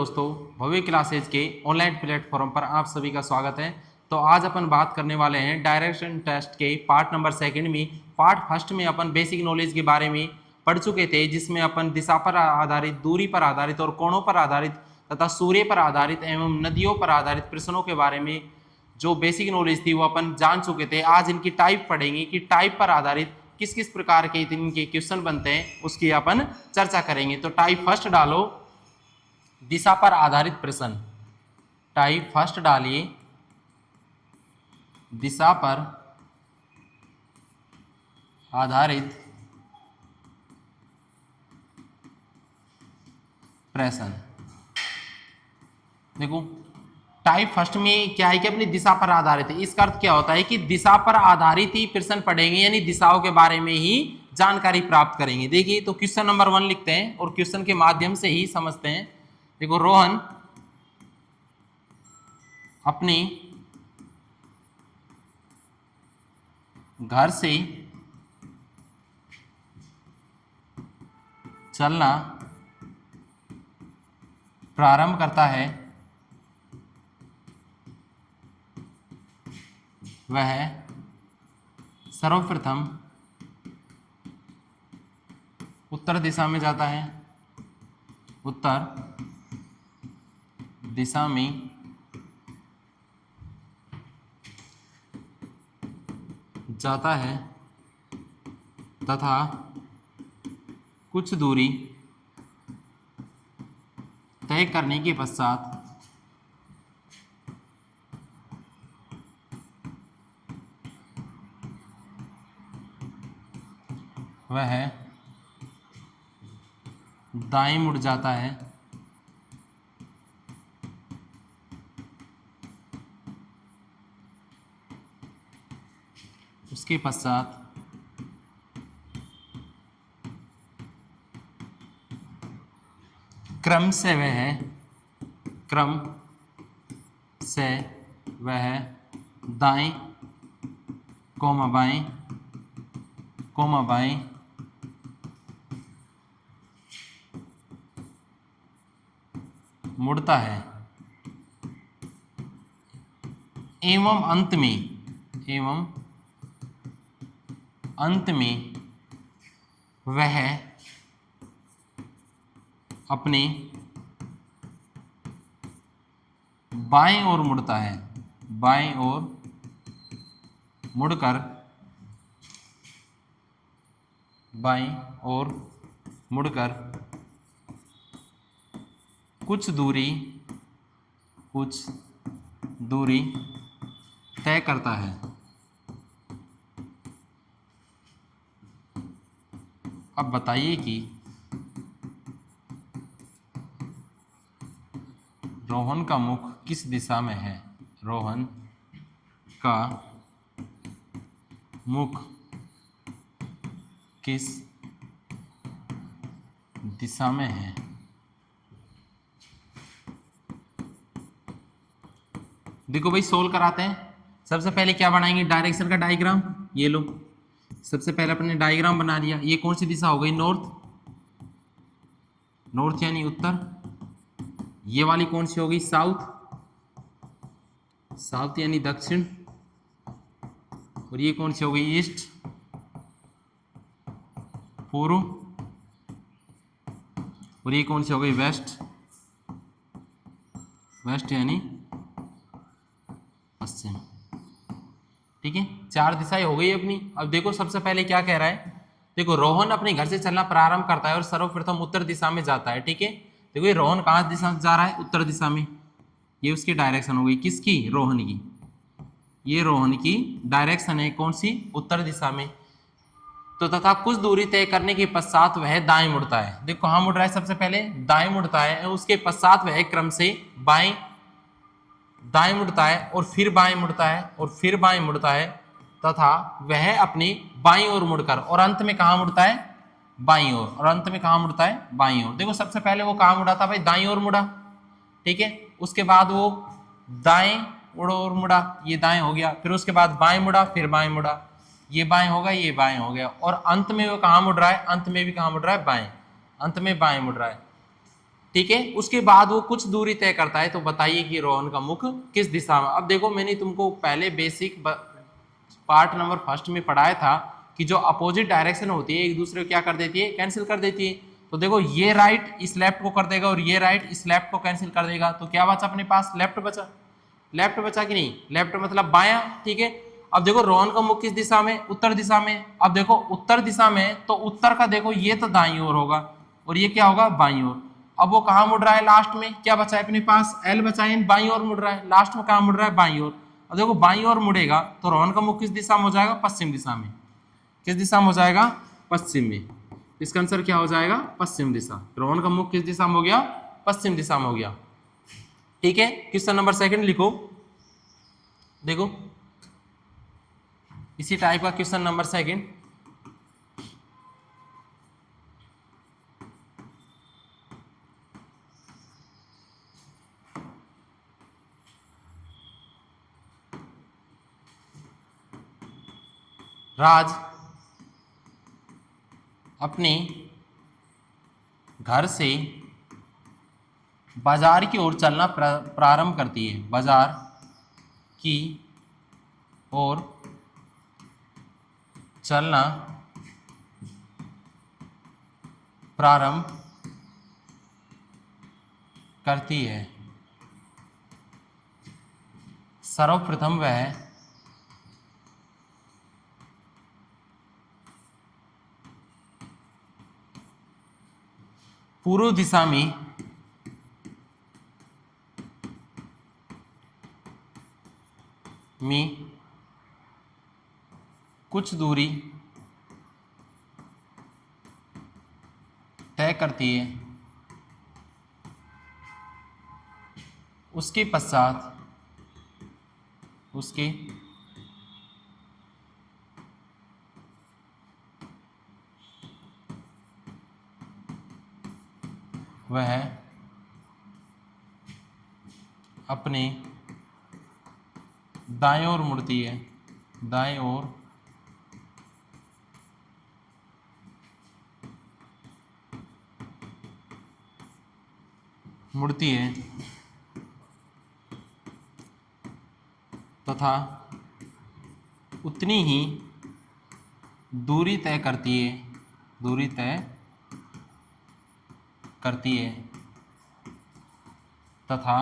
दोस्तों, भव्य क्लासेज के online platform पर आप सभी का स्वागत है। तो आज अपन बात करने वाले हैं डायरेक्शन टेस्ट के पार्ट नंबर 2 में। पार्ट फर्स्ट में अपन बेसिक नॉलेज के बारे में पढ़ चुके थे, जिसमें अपन दिशा पर आधारित, दूरी पर आधारित और कोणों पर आधारित तथा सूर्य पर आधारित एवं नदियों पर आधारित प्रश्नों के बारे में जो बेसिक नॉलेज थी वो अपन जान चुके थे। आज इनकी टाइप पढ़ेंगे कि टाइप पर आधारित किस किस प्रकार के इनके क्वेश्चन बनते हैं, उसकी अपन चर्चा करेंगे। तो टाइप फर्स्ट डालो, दिशा पर आधारित प्रश्न। टाइप फर्स्ट डालिए, दिशा पर आधारित प्रश्न। देखो टाइप फर्स्ट में क्या है कि अपनी दिशा पर आधारित है। इसका अर्थ क्या होता है कि दिशा पर आधारित ही प्रश्न पढ़ेंगे, यानी दिशाओं के बारे में ही जानकारी प्राप्त करेंगे। देखिए तो क्वेश्चन नंबर 1 लिखते हैं और क्वेश्चन के माध्यम से ही समझते हैं। देखो, रोहन अपने घर से चलना प्रारंभ करता है। वह सर्वप्रथम उत्तर दिशा में जाता है। उत्तर दिशा में जाता है तथा कुछ दूरी तय करने के पश्चात वह दाएं मुड़ जाता है। उसके पश्चात क्रम से वह दाएं कोमा बाएं मुड़ता है एवं अंत में वह अपने बाएं ओर मुड़ता है। बाएं ओर मुड़कर कुछ दूरी तय करता है। अब बताइए कि रोहन का मुख किस दिशा में है। रोहन का मुख किस दिशा में है। देखो भाई, सोल्व कराते हैं। सबसे पहले क्या बनाएंगे, डायरेक्शन का डायग्राम। ये लो, सबसे पहले अपने डायग्राम बना लिया। ये कौन सी दिशा हो गई, नॉर्थ यानी उत्तर। ये वाली कौन सी हो गई, साउथ यानी दक्षिण। और ये कौन सी हो गई, ईस्ट, पूर्व। और ये कौन सी हो गई, वेस्ट यानी पश्चिम। ठीक है, 4 दिशाएं हो गई अपनी। अब देखो सबसे पहले क्या कह रहा है। देखो, रोहन अपने घर से चलना प्रारंभ करता है और सर्वप्रथम उत्तर दिशा में जाता है। ठीक है, देखो ये रोहन कहाँ दिशा में जा रहा है, उत्तर दिशा में। ये उसकी डायरेक्शन हो गई, किसकी, रोहन की। ये रोहन की डायरेक्शन है, कौन सी, उत्तर दिशा में। तो तथा कुछ दूरी तय करने के पश्चात वह दाएं मुड़ता है। देखो कहाँ मुड़ रहा है, सबसे पहले दाएं मुड़ता है, उसके पश्चात वह क्रम से दाएं मुड़ता है और फिर बाएं मुड़ता है और फिर बाएं मुड़ता है तथा वह अपनी बाईं ओर मुड़कर और अंत में कहाँ मुड़ता है, बाईं ओर। और अंत में कहाँ मुड़ता है, बाईं ओर। देखो सबसे पहले वो कहाँ मुड़ा था भाई, दाईं ओर मुड़ा। ठीक है, उसके बाद वो दाएं ओर मुड़ा, ये दाएं हो गया। फिर उसके बाद बाएं मुड़ा, फिर बाएं मुड़ा, ये बाएं होगा, ये बाएं हो गया। और अंत में वो कहाँ मुड़ रहा है, अंत में भी कहाँ मुड़ रहा है, बाएं। अंत में बाएं मुड़ रहा है। ठीक है। उसके बाद वो कुछ दूरी तय करता है, तो बताइए कि रोहन का मुख किस दिशा में। अब देखो मैंने तुमको पहले बेसिक पार्ट नंबर फर्स्ट में पढ़ाया था कि जो अपोजिट डायरेक्शन होती है एक दूसरे को क्या कर देती है, कैंसिल कर देती है। तो देखो ये राइट इस लेफ्ट को कर देगा और ये राइट इस लेफ्ट को कैंसिल कर देगा, तो क्या बचा अपने पास, लेफ्ट बचा। लेफ्ट बचा कि नहीं, लेफ्ट मतलब बायां, ठीक है। अब देखो रोहन का मुख किस दिशा में, उत्तर दिशा में। अब देखो उत्तर दिशा में, तो उत्तर का देखो ये तो दाईं ओर होगा और ये क्या होगा, बाईं ओर। अब वो कहाँ मुड़ रहा है, लास्ट में क्या बचा है अपने पास, एल बचा है, बाईं ओर मुड़ रहा है, लास्ट में कहाँ मुड़ रहा है, बाईं ओर। अब देखो बाईं ओर मुड़ेगा तो रोहन का मुख किस दिशा में हो जाएगा, पश्चिम दिशा में। किस दिशा में हो जाएगा, पश्चिम में। इसका आंसर क्या हो जाएगा, पश्चिम दिशा। रोहन का मुख किस दिशा में हो गया, पश्चिम दिशा में हो गया, ठीक है। क्वेश्चन नंबर सेकंड लिखो, देखो इसी टाइप का क्वेश्चन नंबर सेकंड। राज अपने घर से बाजार की ओर चलना प्रारंभ करती है, बाजार की ओर चलना प्रारंभ करती है। सर्वप्रथम वह पूर्व दिशा में कुछ दूरी तय करती है, उसके पश्चात उसके वह अपने दाएं ओर मुड़ती है, दाएं ओर मुड़ती है तथा उतनी ही दूरी तय करती है, दूरी तय करती है तथा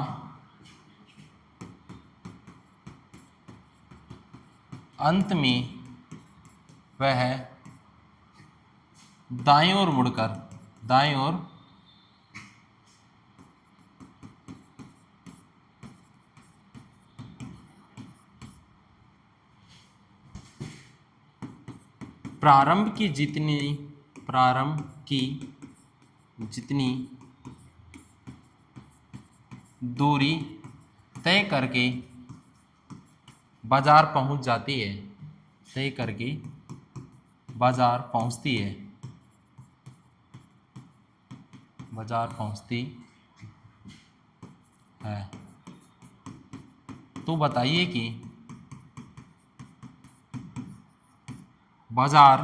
अंत में वह दाएं ओर मुड़कर, दाएं ओर प्रारंभ की जितनी दूरी तय करके बाजार पहुंच जाती है, तय करके बाजार पहुंचती है, बाजार पहुंचती है। तो बताइए कि बाजार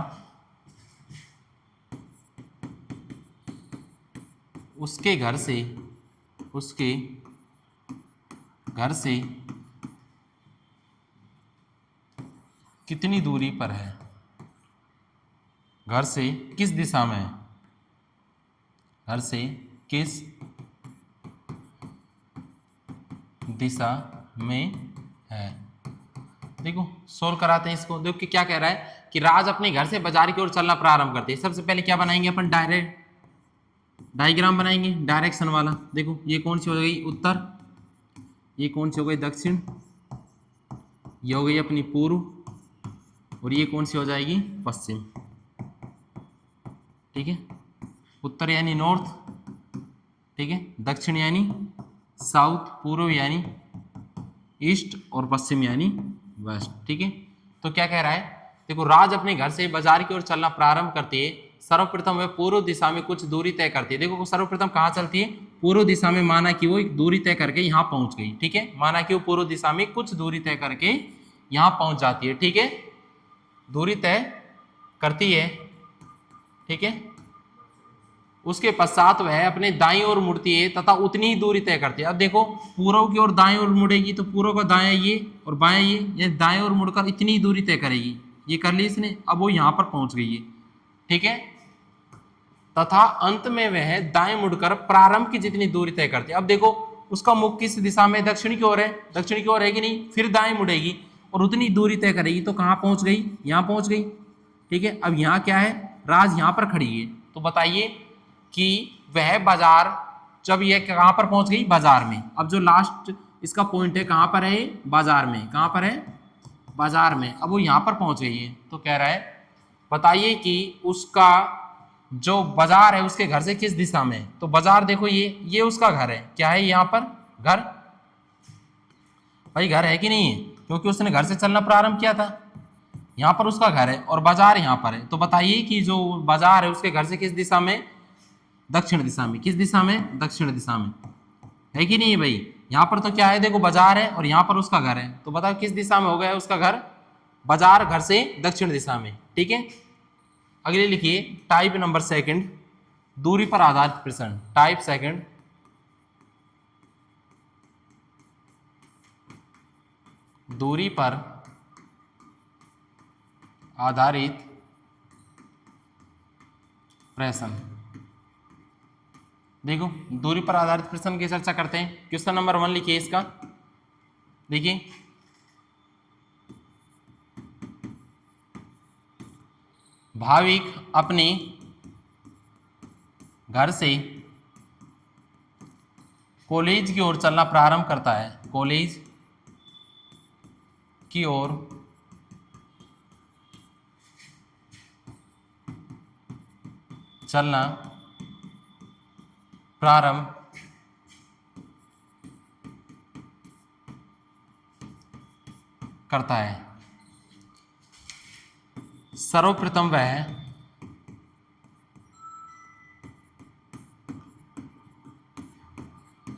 उसके घर से कितनी दूरी पर है, घर से किस दिशा में है, घर से किस दिशा में है। देखो सोल्व कराते हैं इसको। देखो कि क्या कह रहा है कि राज अपने घर से बाजार की ओर चलना प्रारंभ करते हैं। सबसे पहले क्या बनाएंगे अपन, डायग्राम बनाएंगे डायरेक्शन वाला। देखो ये कौन सी हो गई, उत्तर, ये कौन सी हो गई, दक्षिण, ये हो गई अपनी पूर्व, और ये कौन सी हो जाएगी, पश्चिम, ठीक है। उत्तर यानी नॉर्थ, ठीक है, दक्षिण यानी साउथ, पूर्व यानी ईस्ट और पश्चिम यानी वेस्ट, ठीक है। तो क्या कह रहा है, देखो राज अपने घर से बाजार की ओर चलना प्रारंभ करती है। सर्वप्रथम वह पूर्व दिशा में कुछ दूरी तय करती है। देखो सर्वप्रथम कहाँ चलती है, पूर्व दिशा में। माना कि वो एक दूरी तय करके यहाँ पहुंच गई, ठीक है। माना कि वो पूर्व दिशा में कुछ दूरी तय करके यहाँ पहुंच जाती है, ठीक है, दूरी तय करती है, ठीक है। उसके पश्चात वह अपने दाईं ओर मुड़ती है तथा उतनी ही दूरी तय करती है। अब देखो पूर्व की ओर दाएं ओर मुड़ेगी तो पूर्व का दायां ये और बायां ये दाएं ओर मुड़कर इतनी ही दूरी तय करेगी। ये कर ली इसने, अब वो यहाँ पर पहुंच गई है, ठीक है। तथा अंत में वह दाएं मुड़कर प्रारंभ की जितनी दूरी तय करती है। अब देखो उसका मुख किस दिशा में, दक्षिण की ओर है, दक्षिण की ओर है कि नहीं, फिर दाएं मुड़ेगी और उतनी दूरी तय करेगी तो कहाँ पहुंच गई, यहाँ पहुंच गई, ठीक है। अब यहाँ क्या है, राज यहाँ पर खड़ी है, तो बताइए कि वह बाजार, जब यह कहाँ पर पहुंच गई, बाजार में। अब जो लास्ट इसका पॉइंट है कहाँ पर है, बाजार में, कहाँ पर है, बाजार में। अब वो यहाँ पर पहुंच गई है तो कह रहा है बताइए कि उसका जो बाजार है उसके घर से किस दिशा में। तो बाजार देखो ये उसका घर है, क्या है यहाँ पर घर, भाई घर है कि नहीं है, क्योंकि उसने घर से चलना प्रारंभ किया था। यहाँ पर उसका घर है और बाजार यहाँ पर है, तो बताइए कि जो बाजार है उसके घर से किस दिशा में, दक्षिण दिशा में। किस दिशा में, दक्षिण दिशा में, है कि नहीं भाई। यहाँ पर तो क्या है, देखो बाजार है और यहाँ पर उसका घर है, तो बताओ किस दिशा में हो गया उसका घर, बाजार घर से दक्षिण दिशा में, ठीक है। अगले लिखिए टाइप नंबर सेकंड, दूरी पर आधारित प्रश्न। टाइप सेकंड, दूरी पर आधारित प्रश्न। देखो दूरी पर आधारित प्रश्न की चर्चा करते हैं। क्वेश्चन नंबर 1 लिखिए इसका, देखिए भाविक अपने घर से कॉलेज की ओर चलना प्रारंभ करता है, कॉलेज की ओर चलना प्रारंभ करता है। सर्वप्रथम वह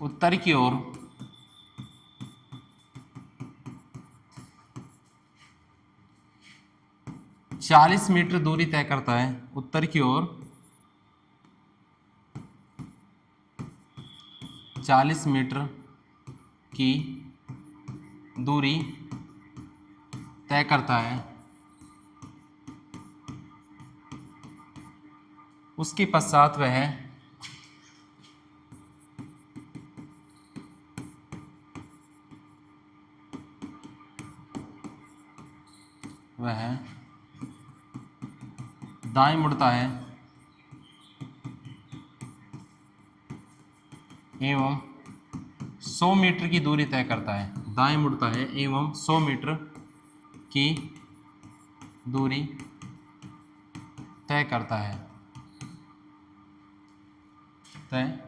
उत्तर की ओर 40 मीटर दूरी तय करता है, उत्तर की ओर 40 मीटर की दूरी तय करता है। उसके पश्चात वह दाएं मुड़ता है एवं 100 मीटर की दूरी तय करता है, दाएं मुड़ता है एवं 100 मीटर की दूरी तय करता है, तय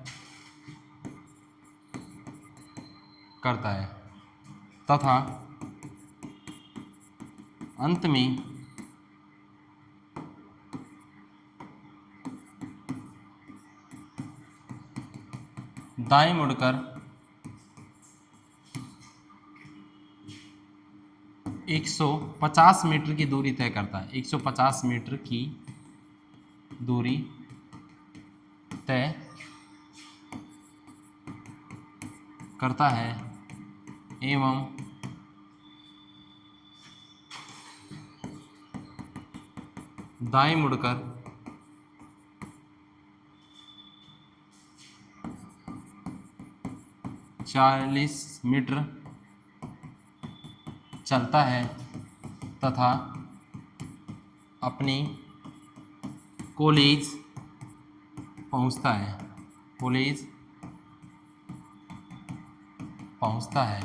करता है तथा अंत में दाएं मुड़कर 150 मीटर की दूरी तय करता है, 150 मीटर की दूरी तय करता है एवं दाएं मुड़कर 40 मीटर चलता है तथा अपनी कॉलेज पहुंचता है, कॉलेज पहुंचता है।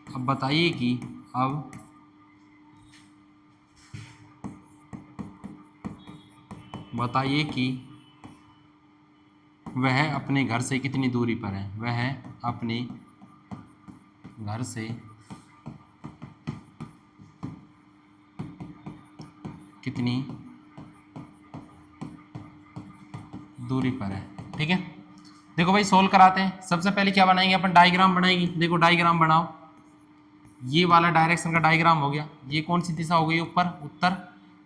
अब बताइए कि वह अपने घर से कितनी दूरी पर है, वह अपने घर से कितनी दूरी पर है, ठीक है। देखो भाई सोल्व कराते हैं। सबसे पहले क्या बनाएंगे अपन, डायग्राम बनाएंगे। देखो डायग्राम बनाओ, ये वाला डायरेक्शन का डायग्राम हो गया। ये कौन सी दिशा हो गई, ऊपर उत्तर,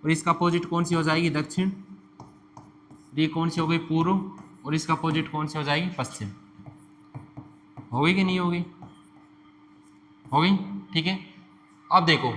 और इसका अपोजिट कौन सी हो जाएगी, दक्षिण। ये कौन सी हो गई पूर्व, और इसका अपोजिट कौन सी हो जाएगी पश्चिम। हो गई कि नहीं होगी, हो गई, ठीक है। अब देखो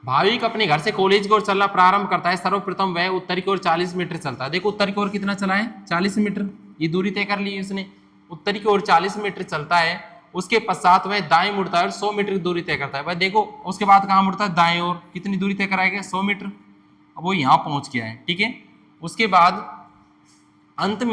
भाविक अपने घर से कॉलेज की ओर चलना प्रारंभ करता है। सर्वप्रथम वह उत्तर की ओर 40 मीटर चलता है। देखो उत्तर की ओर कितना चला है 40 मीटर, ये दूरी तय कर ली उसने। उत्तर की ओर 40 मीटर चलता है, उसके पश्चात वह दाएं मुड़ता है और 100 मीटर की दूरी तय करता है। भाई देखो उसके बाद कहाँ मुड़ता है दाएं ओर, कितनी दूरी तय कराएगा 100 मीटर। अब वो यहाँ पहुंच गया है, ठीक है। उसके बाद अंत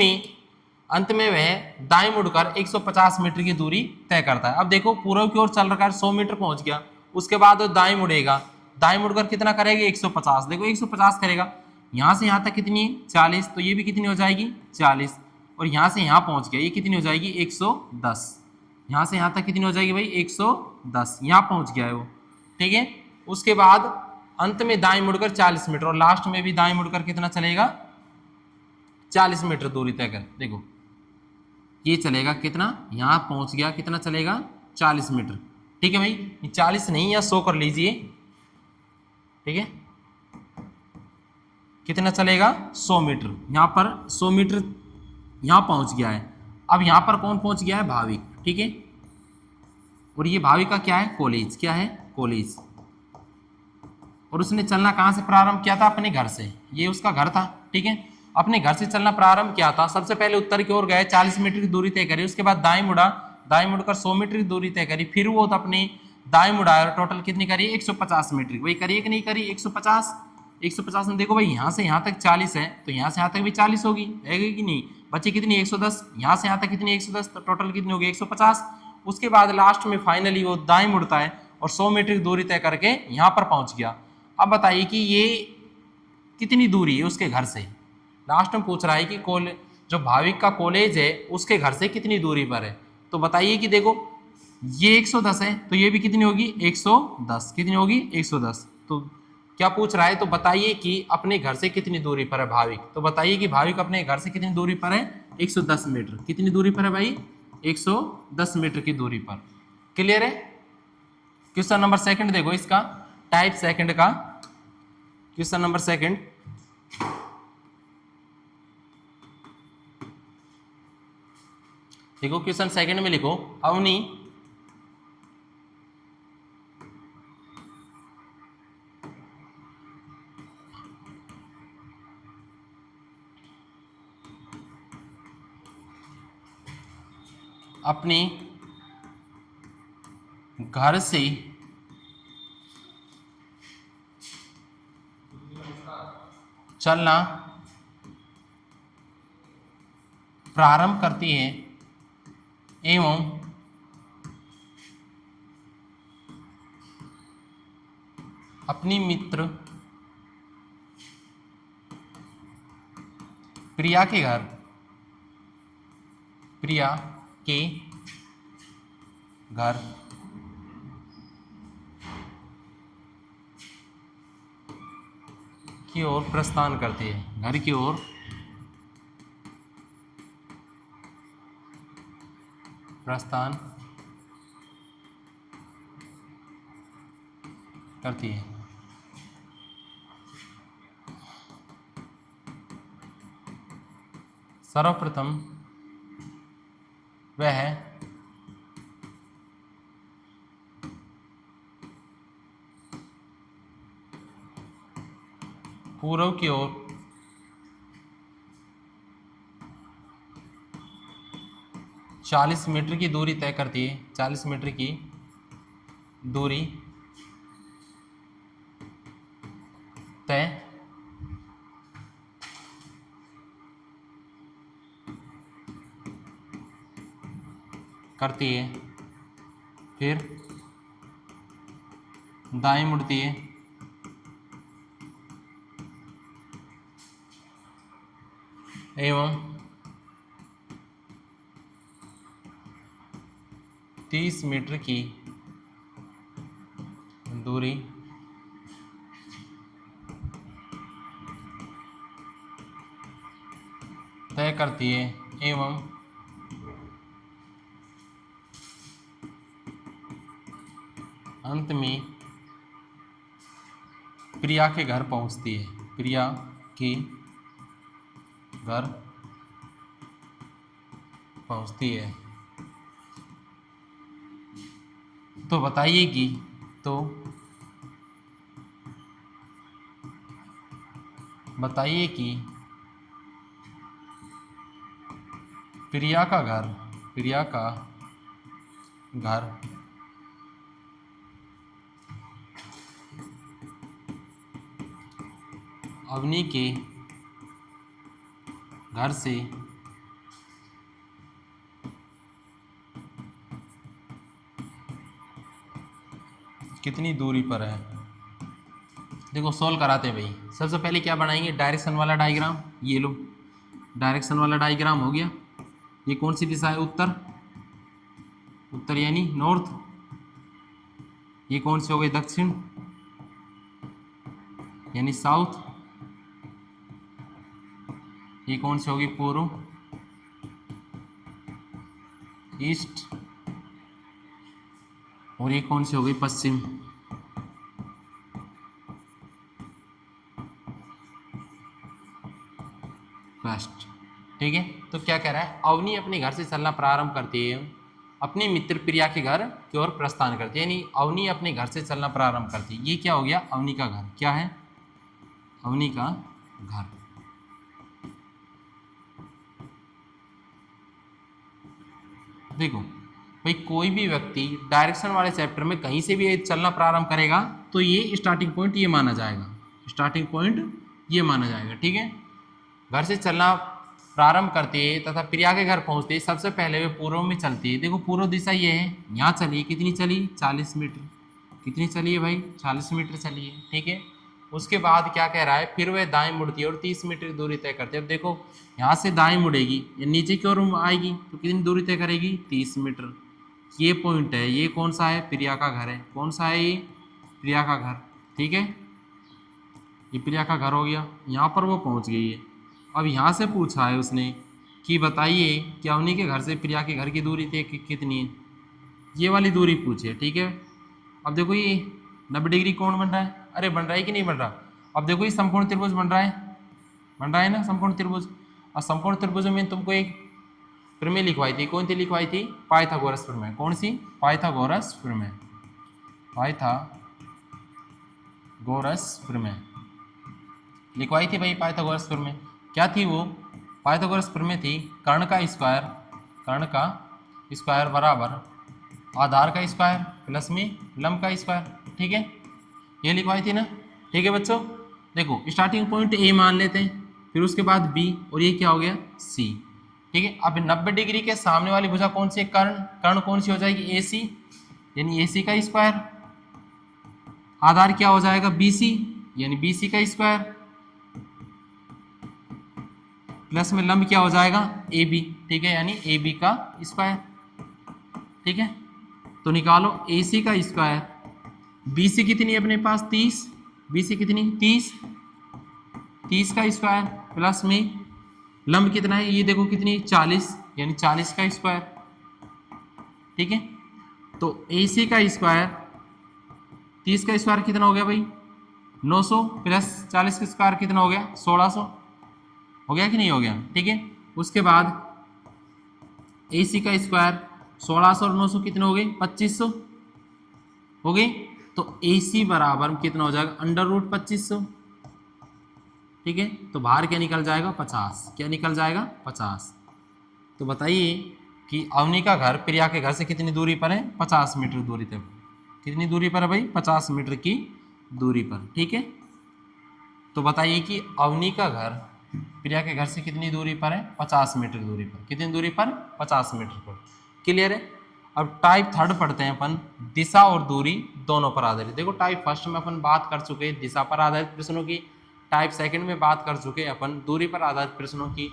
में वह दाएं मुड़कर 150 मीटर की दूरी तय करता है। अब देखो पूर्व की ओर चल रखा है, 100 मीटर पहुंच गया, उसके बाद वो दाएं मुड़ेगा, दाएं मुड़कर कितना करेगा 150। देखो 150 करेगा, यहां से यहां तक कितनी 40, तो ये भी कितनी हो जाएगी 40, और यहां से यहां पहुंच गया, ये कितनी हो जाएगी 110। यहां से यहां तक कितनी हो जाएगी भाई 110, यहां पहुंच गया है वो, ठीक है। उसके बाद अंत में दाएं मुड़कर 40 मीटर, और लास्ट में भी दाएं मुड़कर कितना चलेगा 40 मीटर दूरी तय कर। देखो ये चलेगा कितना, यहां पहुंच गया, कितना चलेगा 40 मीटर, ठीक है भाई। ये 40 नहीं या 100 कर लीजिए, ठीक है। कितना चलेगा 100 मीटर, यहां पर 100 मीटर यहां पहुंच गया है। अब यहां पर कौन पहुंच गया है भाविक, ठीक है। और ये भाविक का क्या है कॉलेज, क्या है कॉलेज। और उसने चलना कहां से प्रारंभ किया था अपने घर से, ये उसका घर था, ठीक है। अपने घर से चलना प्रारंभ किया था, सबसे पहले उत्तर की ओर गए, 40 मीटर की दूरी तय करी, उसके बाद दाएं मुड़ा, दाएं मुड़कर 100 मीटर की दूरी तय करी, फिर वो अपनी दाएं मुड़ा और टोटल कितनी करी 150 मीटर की। वही करिए कि नहीं करी 150, 150 में देखो भाई यहाँ से यहाँ तक 40 है, तो यहाँ से यहाँ तक भी 40 होगी, है कि नहीं। बच्चे कितनी 110, यहाँ से यहाँ तक कितनी 110, तो टोटल कितनी होगी 150। उसके बाद लास्ट में फाइनली वो दाएं मुड़ता है और 100 मीटर की दूरी तय करके यहाँ पर पहुंच गया। अब बताइए कि ये कितनी दूरी है उसके घर से। लास्ट में पूछ रहा है कि जो भाविक का कॉलेज है उसके घर से कितनी दूरी पर है। तो बताइए कि देखो ये 110 है, तो ये भी कितनी होगी 110, कितनी होगी 110। तो क्या पूछ रहा है, तो बताइए कि अपने घर से कितनी दूरी पर है भाविक। तो बताइए कि भाविक अपने घर से कितनी दूरी पर है 110 मीटर। कितनी दूरी पर है भाई 110 मीटर की दूरी पर। क्लियर है। क्वेश्चन नंबर सेकंड देखो इसका, टाइप सेकंड का क्वेश्चन नंबर सेकंड। देखो क्वेश्चन सेकंड में लिखो, अवनी अपने घर से चलना प्रारंभ करती है एवं अपनी मित्र प्रिया के घर की ओर प्रस्थान करती है, घर की ओर प्रस्थान करती है। सर्वप्रथम वह पूर्व की ओर 40 मीटर की दूरी तय करती है, 40 मीटर की दूरी तय करती है, फिर दाएं मुड़ती है, एवं 30 मीटर की दूरी तय करती है, एवं अंत में प्रिया के घर पहुंचती है, प्रिया के घर पहुंचती है। तो बताइए कि तो बताइए कि प्रिया का घर अवनी के घर से कितनी दूरी पर है। देखो सोल्व कराते हैं भाई। सबसे पहले क्या बनाएंगे, डायरेक्शन वाला डायग्राम। ये लो डायरेक्शन वाला डायग्राम हो गया। ये कौन सी दिशा है, उत्तर, उत्तर यानी नॉर्थ। ये कौन सी हो गई, दक्षिण यानी साउथ। ये कौन सी होगी, पूर्व, ईस्ट। और ये कौन सी हो गई, पश्चिम। वेस्ट। ठीक है। तो क्या कह रहा है, अवनी अपने घर से चलना प्रारंभ करती है, अपने मित्र प्रिया के घर की ओर प्रस्थान करती है। यानी अवनी अपने घर से चलना प्रारंभ करती है। ये क्या हो गया, अवनी का घर। क्या है, अवनी का घर। देखो भाई, कोई भी व्यक्ति डायरेक्शन वाले चैप्टर में कहीं से भी चलना प्रारंभ करेगा तो ये स्टार्टिंग पॉइंट ये माना जाएगा, स्टार्टिंग पॉइंट ये माना जाएगा। ठीक है। घर से चलना प्रारंभ करती है तथा प्रिया के घर पहुंचते ही सबसे पहले वे पूर्व में चलती है। देखो पूर्व दिशा ये है, यहाँ चली, कितनी चली, 40 मीटर। कितनी चली है भाई, 40 मीटर चली है। ठीक है। उसके बाद क्या कह रहा है, फिर वह दाएं मुड़ती है और 30 मीटर दूरी तय करती है। अब देखो यहाँ से दाएं मुड़ेगी या नीचे की ओर आएगी तो कितनी दूरी तय करेगी, 30 मीटर। ये पॉइंट है, ये कौन सा है, प्रिया का घर है। कौन सा है ये, प्रिया का घर। ठीक है। ये प्रिया का घर हो गया, यहाँ पर वो पहुँच गई है। अब यहाँ से पूछा है उसने कि बताइए कि अवनी के घर से प्रिया के घर की दूरी तय कितनी है। ये वाली दूरी पूछी है। ठीक है। अब देखो ये 90 डिग्री कोण बन रहा है, अरे बन रहा है कि नहीं बन रहा। अब देखो ये समकोण त्रिभुज बन रहा है, बन रहा है ना समकोण त्रिभुज। और समकोण त्रिभुज में तुमको एक प्रमेय लिखवाई थी, कौन सी लिखवाई थी, पाइथागोरस प्रमेय। कौन सी, पाइथागोरस प्रमेय, पाइथागोरस प्रमेय लिखवाई थी भाई। पाइथागोरस प्रमेय क्या थी वो, पाइथागोरस प्रमेय थी कर्ण का स्क्वायर, कर्ण का स्क्वायर बराबर आधार का स्क्वायर प्लस में लंब का स्क्वायर। ठीक है, ये लिखवाई थी ना। ठीक है बच्चों, देखो स्टार्टिंग पॉइंट ए मान लेते हैं, फिर उसके बाद बी, और ये क्या हो गया, सी। ठीक है। अब 90 डिग्री के सामने वाली भुजा कौन सी है, कर्ण। कर्ण कौन सी हो जाएगी, ए सी, यानी ए सी का स्क्वायर। आधार क्या हो जाएगा, बी सी, यानी बी सी का स्क्वायर, प्लस में लंब क्या हो जाएगा, ए बी। ठीक है, यानी ए बी का स्क्वायर। ठीक है। तो निकालो ए सी का स्क्वायर, बी सी कितनी है अपने पास, 30, बी सी कितनी, 30, 30 का स्क्वायर प्लस में लंब कितना है, ये देखो कितनी, 40, यानी 40 का स्क्वायर। ठीक है। तो ए सी का स्क्वायर, 30 का स्क्वायर कितना हो गया भाई, 900, प्लस 40 का स्क्वायर कितना हो गया, 1600। हो गया कि नहीं हो गया। ठीक है। उसके बाद ए सी का स्क्वायर 1600 और 900 कितने हो गए, 2500 हो गए। तो ए सी बराबर कितना हो जाएगा, अंडर रूट 2500। ठीक है। तो बाहर क्या निकल जाएगा, 50। क्या निकल जाएगा, 50। तो बताइए कि अवनी का घर प्रिया के घर से कितनी दूरी पर है, 50 मीटर दूरी तक। कितनी दूरी पर है भाई, 50 मीटर की दूरी पर। ठीक है। तो बताइए कि अवनी का घर प्रिया के घर से कितनी दूरी पर है, 50 मीटर दूरी पर। कितनी दूरी पर, 50 मीटर पर। क्लियर है। अब टाइप थर्ड पढ़ते हैं अपन, दिशा और दूरी दोनों पर आधारित। देखो टाइप फर्स्ट में अपन बात कर चुके हैं दिशा पर आधारित प्रश्नों की, टाइप सेकंड में बात कर चुके हैं अपन दूरी पर आधारित प्रश्नों की।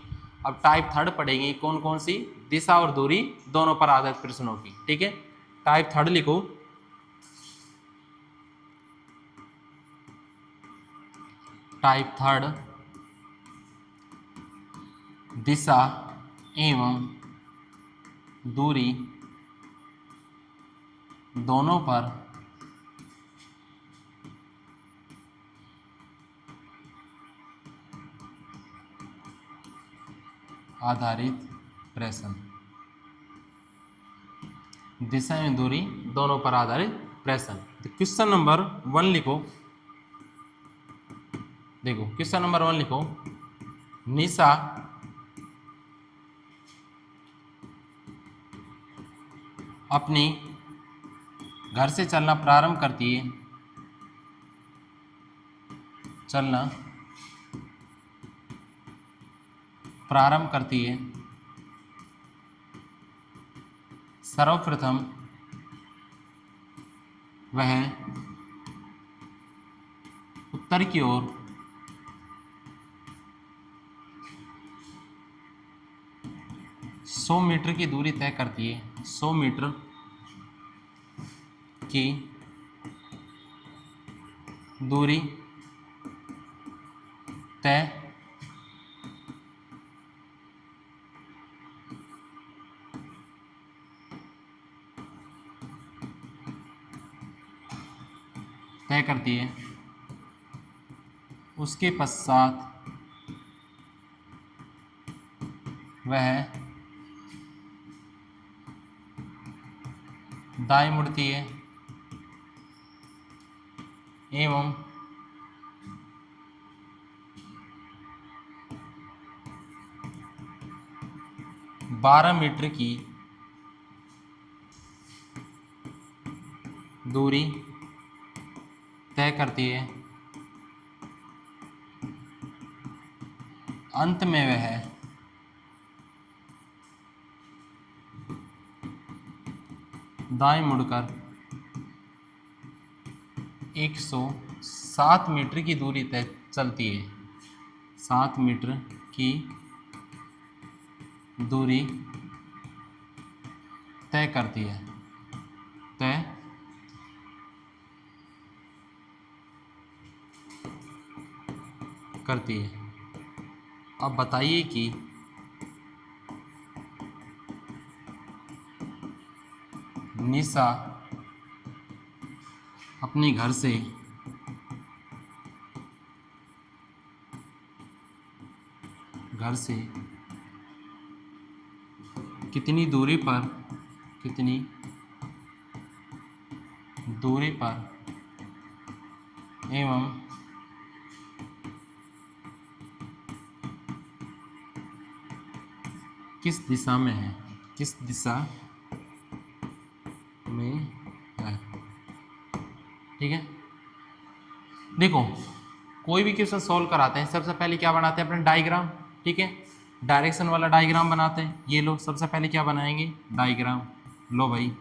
अब टाइप थर्ड पढ़ेंगे, कौन कौन सी, दिशा और दूरी दोनों पर आधारित प्रश्नों की। ठीक है। टाइप थर्ड लिखो, टाइप थर्ड दिशा एवं दूरी दोनों पर आधारित प्रश्न। दिशा में दूरी दोनों पर आधारित प्रश्न। तो क्वेश्चन नंबर 1 लिखो। देखो क्वेश्चन नंबर 1 लिखो, निशा अपनी घर से चलना प्रारंभ करती है, चलना प्रारंभ करती है। सर्वप्रथम वह उत्तर की ओर 100 मीटर की दूरी तय करती है। 100 मीटर की दूरी तय करती है। उसके पश्चात वह दाएं मुड़ती है एवं 12 मीटर की दूरी तय करती है। अंत में वह दाएं मुड़कर 107 मीटर की दूरी तय चलती है। 7 मीटर की दूरी तय करती है। तय करती है। अब बताइए कि निशा अपने घर से कितनी दूरी पर एवं किस दिशा में है। किस दिशा में है। ठीक है। देखो कोई भी क्वेश्चन सॉल्व कराते हैं सबसे पहले क्या बनाते हैं अपने डायग्राम। ठीक है, डायरेक्शन वाला डायग्राम बनाते हैं। ये लो सबसे पहले क्या बनाएंगे, डायग्राम। लो भाई,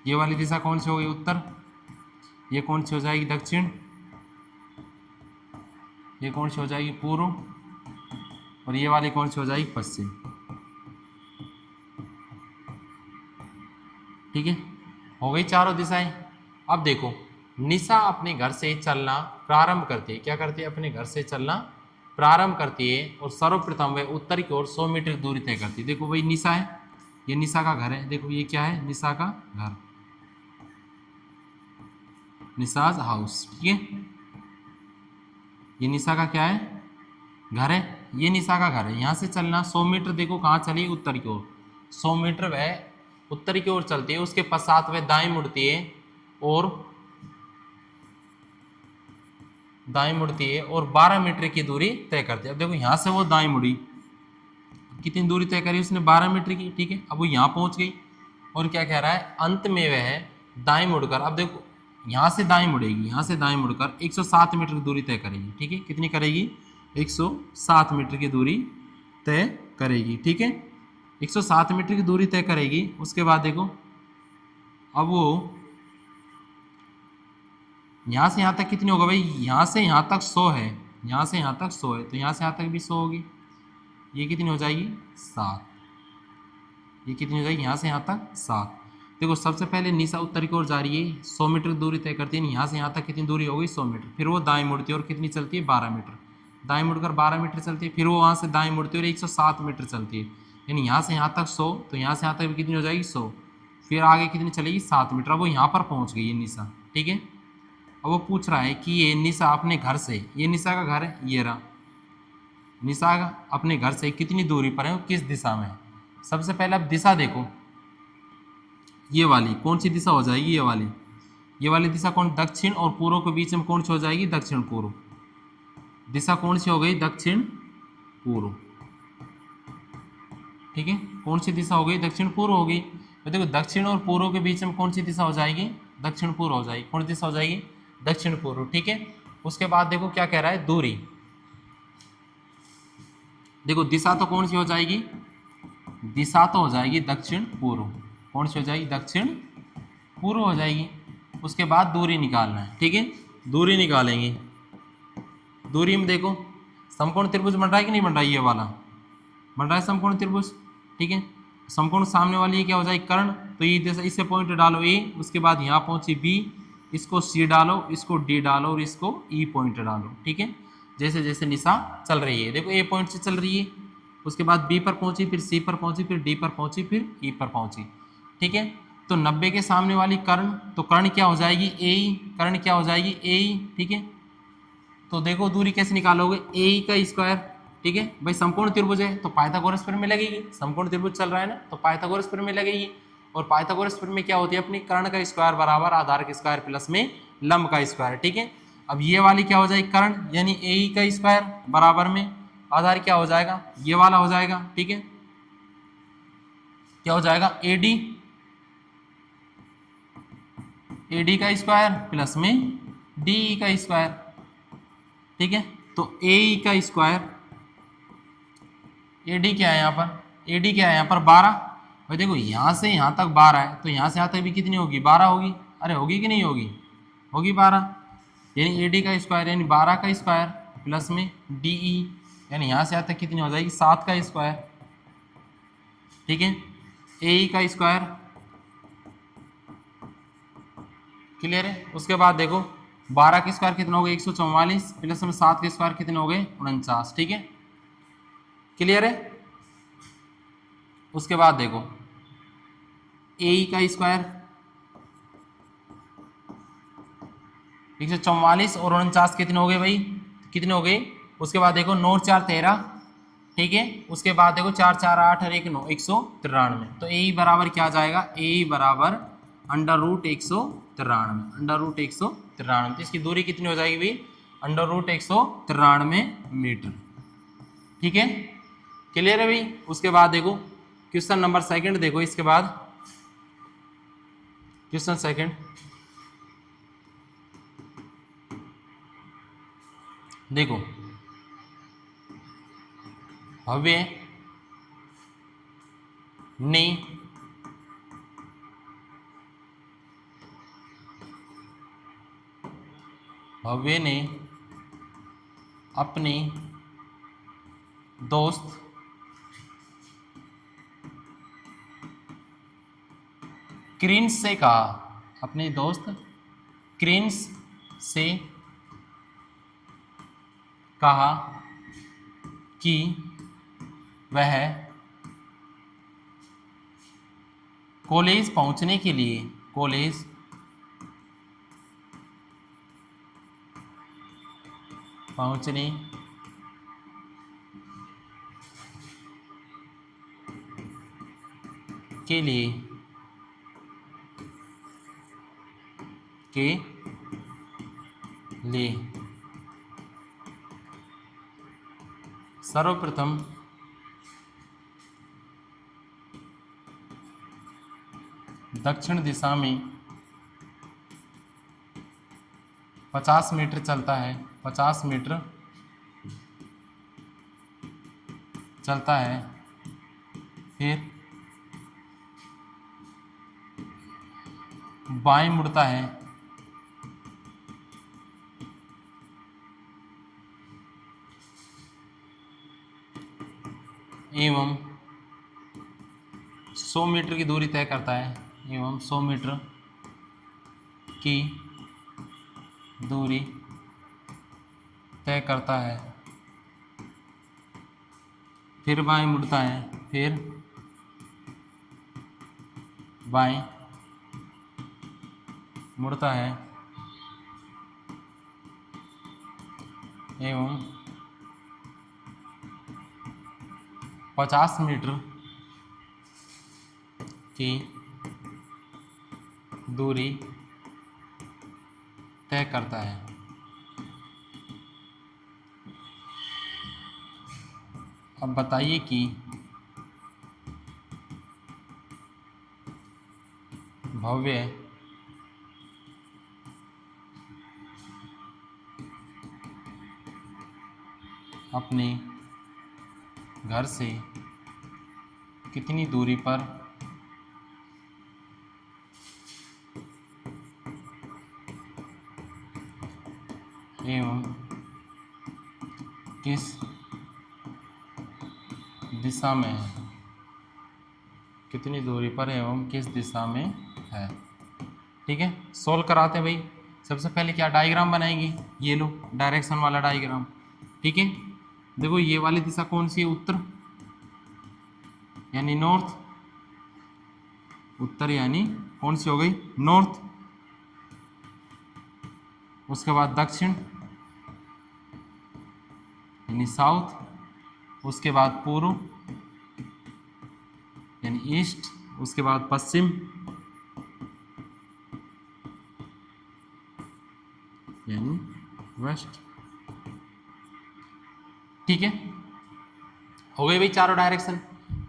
ये वाली दिशा कौन सी होगी, उत्तर। ये कौन सी हो जाएगी, दक्षिण। ये कौन सी हो जाएगी, पूर्व। और ये वाली कौन सी हो जाएगी, पश्चिम। ठीक है, हो गई चारों दिशाएं। अब देखो निशा अपने घर से चलना प्रारंभ करती है। क्या करती है, अपने घर से चलना प्रारंभ करती है और सर्वप्रथम वह उत्तर की ओर 100 मीटर दूरी तय करती है। देखो वही निशा है, ये निशा का घर है। देखो ये क्या है, निशा का घर, निशाज हाउस। ठीक है, ये निशा का क्या है, घर है। ये निशा का घर है। यहाँ से चलना 100 मीटर। देखो कहाँ चली, उत्तर की ओर 100 मीटर वह उत्तर की ओर चलती है। उसके पश्चात वह दाएं मुड़ती है और 12 मीटर की दूरी तय करती है। अब देखो यहाँ से वो दाएं मुड़ी, कितनी दूरी तय करी उसने, 12 मीटर की। ठीक है, अब वो यहाँ पहुँच गई और क्या कह रहा है, अंत में वह दाएं मुड़कर, अब देखो यहाँ से दाएं मुड़ेगी, यहाँ से दाएं मुड़कर 107 मीटर की दूरी तय करेगी। ठीक है, कितनी करेगी, 107 मीटर की दूरी तय करेगी। ठीक है, 107 मीटर की दूरी तय करेगी। उसके बाद देखो अब वो यहाँ से यहाँ तक कितनी होगा भाई, यहाँ से यहाँ तक 100 है, यहाँ से यहाँ तक 100 है, तो यहाँ से यहाँ तक भी 100 होगी। ये कितनी हो जाएगी, 7। ये कितनी हो जाएगी, यहाँ से यहाँ तक 7। देखो सबसे पहले निशा उत्तर की ओर जा रही है, 100 मीटर दूरी तय करती है। यहाँ से यहाँ तक कितनी दूरी होगी, 100 मीटर। फिर वो दाएं मुड़ती है और कितनी चलती है, 12 मीटर। दाएं मुड़कर 12 मीटर चलती है। फिर वो वहाँ से दाएं मुड़ती है और 107 मीटर चलती है। यानी यहाँ से यहाँ तक 100, तो यहाँ से यहाँ तक भी कितनी हो जाएगी, 100। फिर आगे कितनी चलेगी, 7 मीटर। अब वो यहाँ पर पहुँच गई है निशा। ठीक है, अब वो पूछ रहा है कि ये निशा अपने घर से, ये निशा का घर है, ये रहा, निशा अपने घर से कितनी दूरी पर है, किस दिशा में है। सबसे पहले अब दिशा देखो, ये वाली कौन सी दिशा हो जाएगी, ये वाली दिशा कौन, दक्षिण और पूर्व के बीच में कौन सी हो जाएगी, दक्षिण पूर्व। दिशा कौन सी हो गई, दक्षिण पूर्व। ठीक है, कौन सी दिशा हो गई, दक्षिण पूर्व हो गई। तो देखो दक्षिण और पूर्व के बीच में कौन सी दिशा हो जाएगी, दक्षिण पूर्व हो जाएगी। कौन सी दिशा हो जाएगी, दक्षिण पूर्व। ठीक है, उसके बाद देखो क्या कह रहा है, दूरी। देखो दिशा तो कौन सी हो जाएगी, दिशा तो हो जाएगी दक्षिण पूर्व। कौन सी हो जाएगी, दक्षिण पूर्व हो जाएगी। उसके बाद दूरी निकालना है। ठीक है, दूरी निकालेंगे। दूरी में देखो समकोण त्रिभुज बन रहा है कि नहीं बन रहा है, ये वाला बन रहा है समकोण त्रिभुज। ठीक है, समकोण सामने वाली ये क्या हो जाएगी, कर्ण। तो ये जैसे इससे पॉइंट डालो ए, उसके बाद यहाँ पहुंची बी, इसको सी डालो, इसको डी डालो और इसको ई पॉइंट डालो। ठीक है, जैसे जैसे निशा चल रही है, देखो ए पॉइंट से चल रही है, उसके बाद बी पर पहुंची, फिर सी पर पहुंची, फिर डी पर पहुंची, फिर ई पर पहुंची। ठीक है, तो 90 के सामने वाली कर्ण, तो कर्ण क्या हो जाएगी, ए, कर्ण क्या हो जाएगी, ए। ठीक है, तो देखो दूरी कैसे निकालोगे, ए का स्क्वायर। ठीक है भाई, समकोण त्रिभुज है तो पाइथागोरस प्रमेय लगेगी। समकोण त्रिभुज चल रहा है ना, तो पाइथागोरस प्रमेय लगेगी। और पाइथागोरस प्रमेय क्या होती है अपनी, कर्ण का स्क्वायर बराबर आधार का स्क्वायर प्लस में लंब का स्क्वायर। ठीक है, अब ये वाली क्या हो जाएगी, कर्ण यानी ए का स्क्वायर बराबर में आधार क्या हो जाएगा, ये वाला हो जाएगा। ठीक है, क्या हो जाएगा, एडी, एडी का स्क्वायर प्लस में डी का स्क्वायर। ठीक है, तो ए का स्क्वायर, एडी क्या है यहाँ पर, एडी क्या है यहाँ पर 12। भाई देखो यहाँ से यहाँ तक 12 है, तो यहाँ से यहाँ तक भी कितनी होगी, 12 होगी। अरे होगी कि नहीं होगी, होगी 12। यानी एडी का स्क्वायर यानी 12 का स्क्वायर प्लस में डीई, यानी यहाँ से यहाँ तक कितनी हो जाएगी, 7 का स्क्वायर। ठीक है, ए का स्क्वायर, क्लियर है। उसके बाद देखो 12 के स्क्वायर कितना हो गया, 144 प्लस में 7 के स्क्वायर कितने हो गए, 49। ठीक है, क्लियर है। उसके बाद देखो ए का स्क्वायर 144 और 49 कितने हो गए भाई, कितने हो गए। उसके बाद देखो 9 4 13। ठीक है, उसके बाद देखो 4 4 8 और 1 9, 193। तो ए बराबर क्या आ जाएगा, ए बराबर अंडर रूट 193, अंडर रूट 193। तो इसकी दूरी कितनी हो जाएगी भाई, अंडर रूट 193 मीटर। ठीक है, क्लियर है भाई। उसके बाद देखो क्वेश्चन नंबर सेकंड, देखो इसके बाद क्वेश्चन सेकंड, देखो हवे ने भव्य ने अपने दोस्त क्रिंस से कहा, अपने दोस्त क्रिंस से कहा कि वह कॉलेज पहुंचने के लिए, कॉलेज पहुंचने के लिए सर्वप्रथम दक्षिण दिशा में 50 मीटर चलता है, 50 मीटर चलता है, फिर बाएं मुड़ता है, एवं 100 मीटर की दूरी तय करता है, एवं 100 मीटर की दूरी तय करता है, फिर बाएं मुड़ता है, फिर बाएं मुड़ता है, एवं 50 मीटर की दूरी तय करता है। अब बताइए कि भव्य अपने घर से कितनी दूरी पर एवं किस दिशा में है, कितनी दूरी पर एवं किस दिशा में है। ठीक है, सोल्व कराते हैं भाई। सबसे पहले क्या डायग्राम बनाएंगे, ये लो डायरेक्शन वाला डायग्राम। ठीक है, देखो ये वाली दिशा कौन सी है, उत्तर यानी नॉर्थ, उत्तर यानी कौन सी हो गई, नॉर्थ। उसके बाद दक्षिण यानी साउथ। उसके बाद पूर्व यानी ईस्ट। उसके बाद पश्चिम यानी वेस्ट। ठीक है, हो गए भाई चारों डायरेक्शन।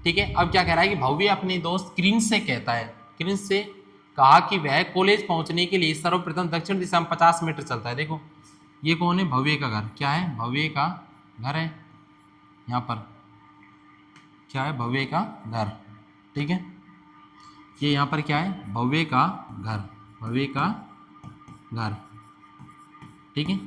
ठीक है, अब क्या कह रहा है कि भव्य अपने दोस्त क्रिंस से कहता है, क्रिंस से कहा कि वह कॉलेज पहुंचने के लिए सर्वप्रथम दक्षिण दिशा में 50 मीटर चलता है। देखो ये कौन है, भव्य का घर। क्या है, भव्य का घर है यहाँ पर। क्या है, भव्य का घर। ठीक है, ये यहाँ पर क्या है, भव्य का घर, भव्य का घर। ठीक है,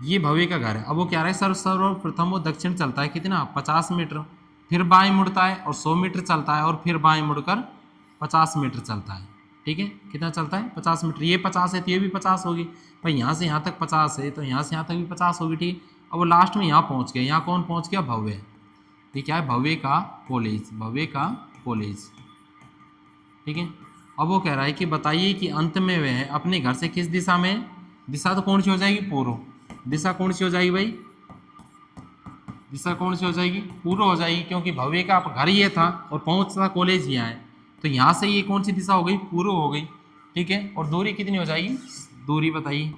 ये भव्य का घर है। अब वो क्या रहा है, सर्वप्रथम वो दक्षिण चलता है कितना, 50 मीटर, फिर बाएं मुड़ता है और 100 मीटर चलता है, और फिर बाएं मुड़कर 50 मीटर चलता है। ठीक है, कितना चलता है, 50 मीटर। ये 50 है तो ये भी 50 होगी भाई, यहाँ से यहाँ तक 50 है तो यहाँ से यहाँ तक भी 50 होगी। ठीक, अब वो लास्ट में यहाँ पहुँच गया। यहाँ कौन पहुँच गया, भव्य। ये क्या है, भव्य का कॉलेज, भव्य का कॉलेज। ठीक है, अब वो कह रहा है कि बताइए कि अंत में वह अपने घर से किस दिशा में, दिशा तो कौन सी हो जाएगी, पूर्व। दिशा कौन सी हो जाएगी भाई, दिशा कौन सी हो जाएगी, पूर्व हो जाएगी, क्योंकि भव्य का घर ये था और पहुंचता कॉलेज यहाँ है, तो यहाँ से ये कौन सी दिशा हो गई, पूर्व हो गई। ठीक है, और दूरी कितनी हो जाएगी, दूरी बताइए,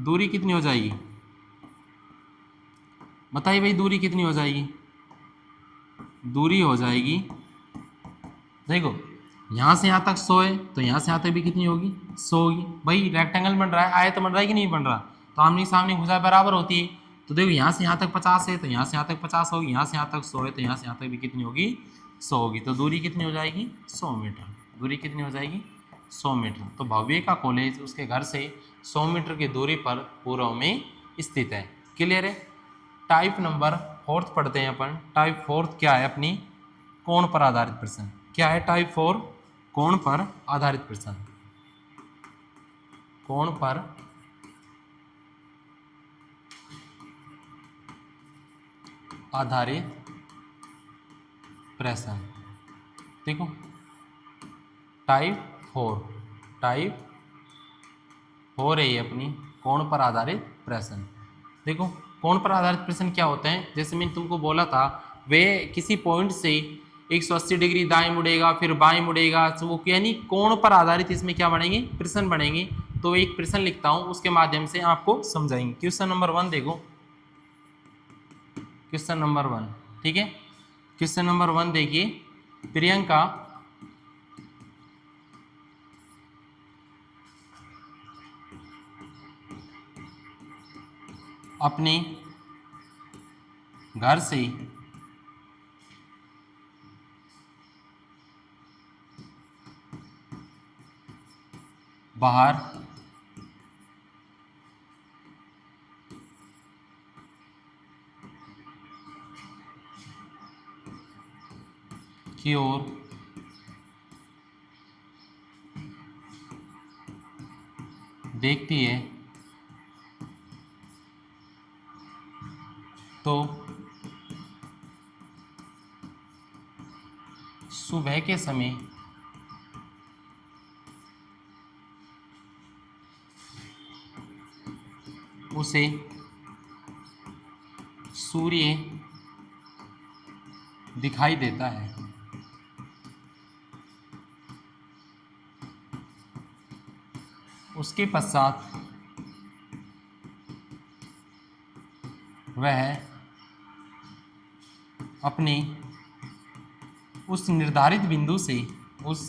दूरी कितनी हो जाएगी, बताइए भाई दूरी कितनी हो जाएगी। दूरी हो जाएगी, देखो यहाँ से यहाँ तक 100 है तो यहाँ से यहाँ तक भी कितनी होगी, 100 होगी। भाई रेक्टेंगल बन रहा है, आयत बन रहा है कि नहीं बन रहा, तो आमने सामने भुजा बराबर होती है। तो देखो यहाँ से यहाँ तक 50 है तो यहाँ से यहाँ तक 50 होगी, यहाँ से यहाँ तक 100 है तो यहाँ से यहाँ तक भी कितनी होगी, 100 होगी। तो दूरी कितनी हो जाएगी, 100 मीटर। दूरी कितनी हो जाएगी, 100 मीटर। तो भव्य का कॉलेज उसके घर से 100 मीटर की दूरी पर पूर्व में स्थित है। क्लियर है। टाइप नंबर 4 पढ़ते हैं अपन। टाइप 4 क्या है अपनी, कोण पर आधारित प्रश्न। क्या है टाइप 4, कोण पर आधारित प्रश्न। कोण पर आधारित प्रश्न। देखो टाइप 4, टाइप 4 है ये अपनी, कोण पर आधारित प्रश्न। देखो कोण पर आधारित प्रश्न क्या होते हैं, जैसे मैंने तुमको बोला था, वे किसी पॉइंट से 180 डिग्री दाएं मुड़ेगा फिर बाएं मुड़ेगा, तो वो यानी कोण पर आधारित इसमें क्या बनेंगे, प्रश्न बनेंगे। तो एक प्रश्न लिखता हूं, उसके माध्यम से आपको समझाएंगे। क्वेश्चन नंबर 1 देखो, क्वेश्चन नंबर 1। ठीक है, क्वेश्चन नंबर 1 देखिए, प्रियंका अपने घर से बाहर की ओर देखती है तो सुबह के समय उसे सूर्य दिखाई देता है। उसके पश्चात वह अपनी उस निर्धारित बिंदु से उस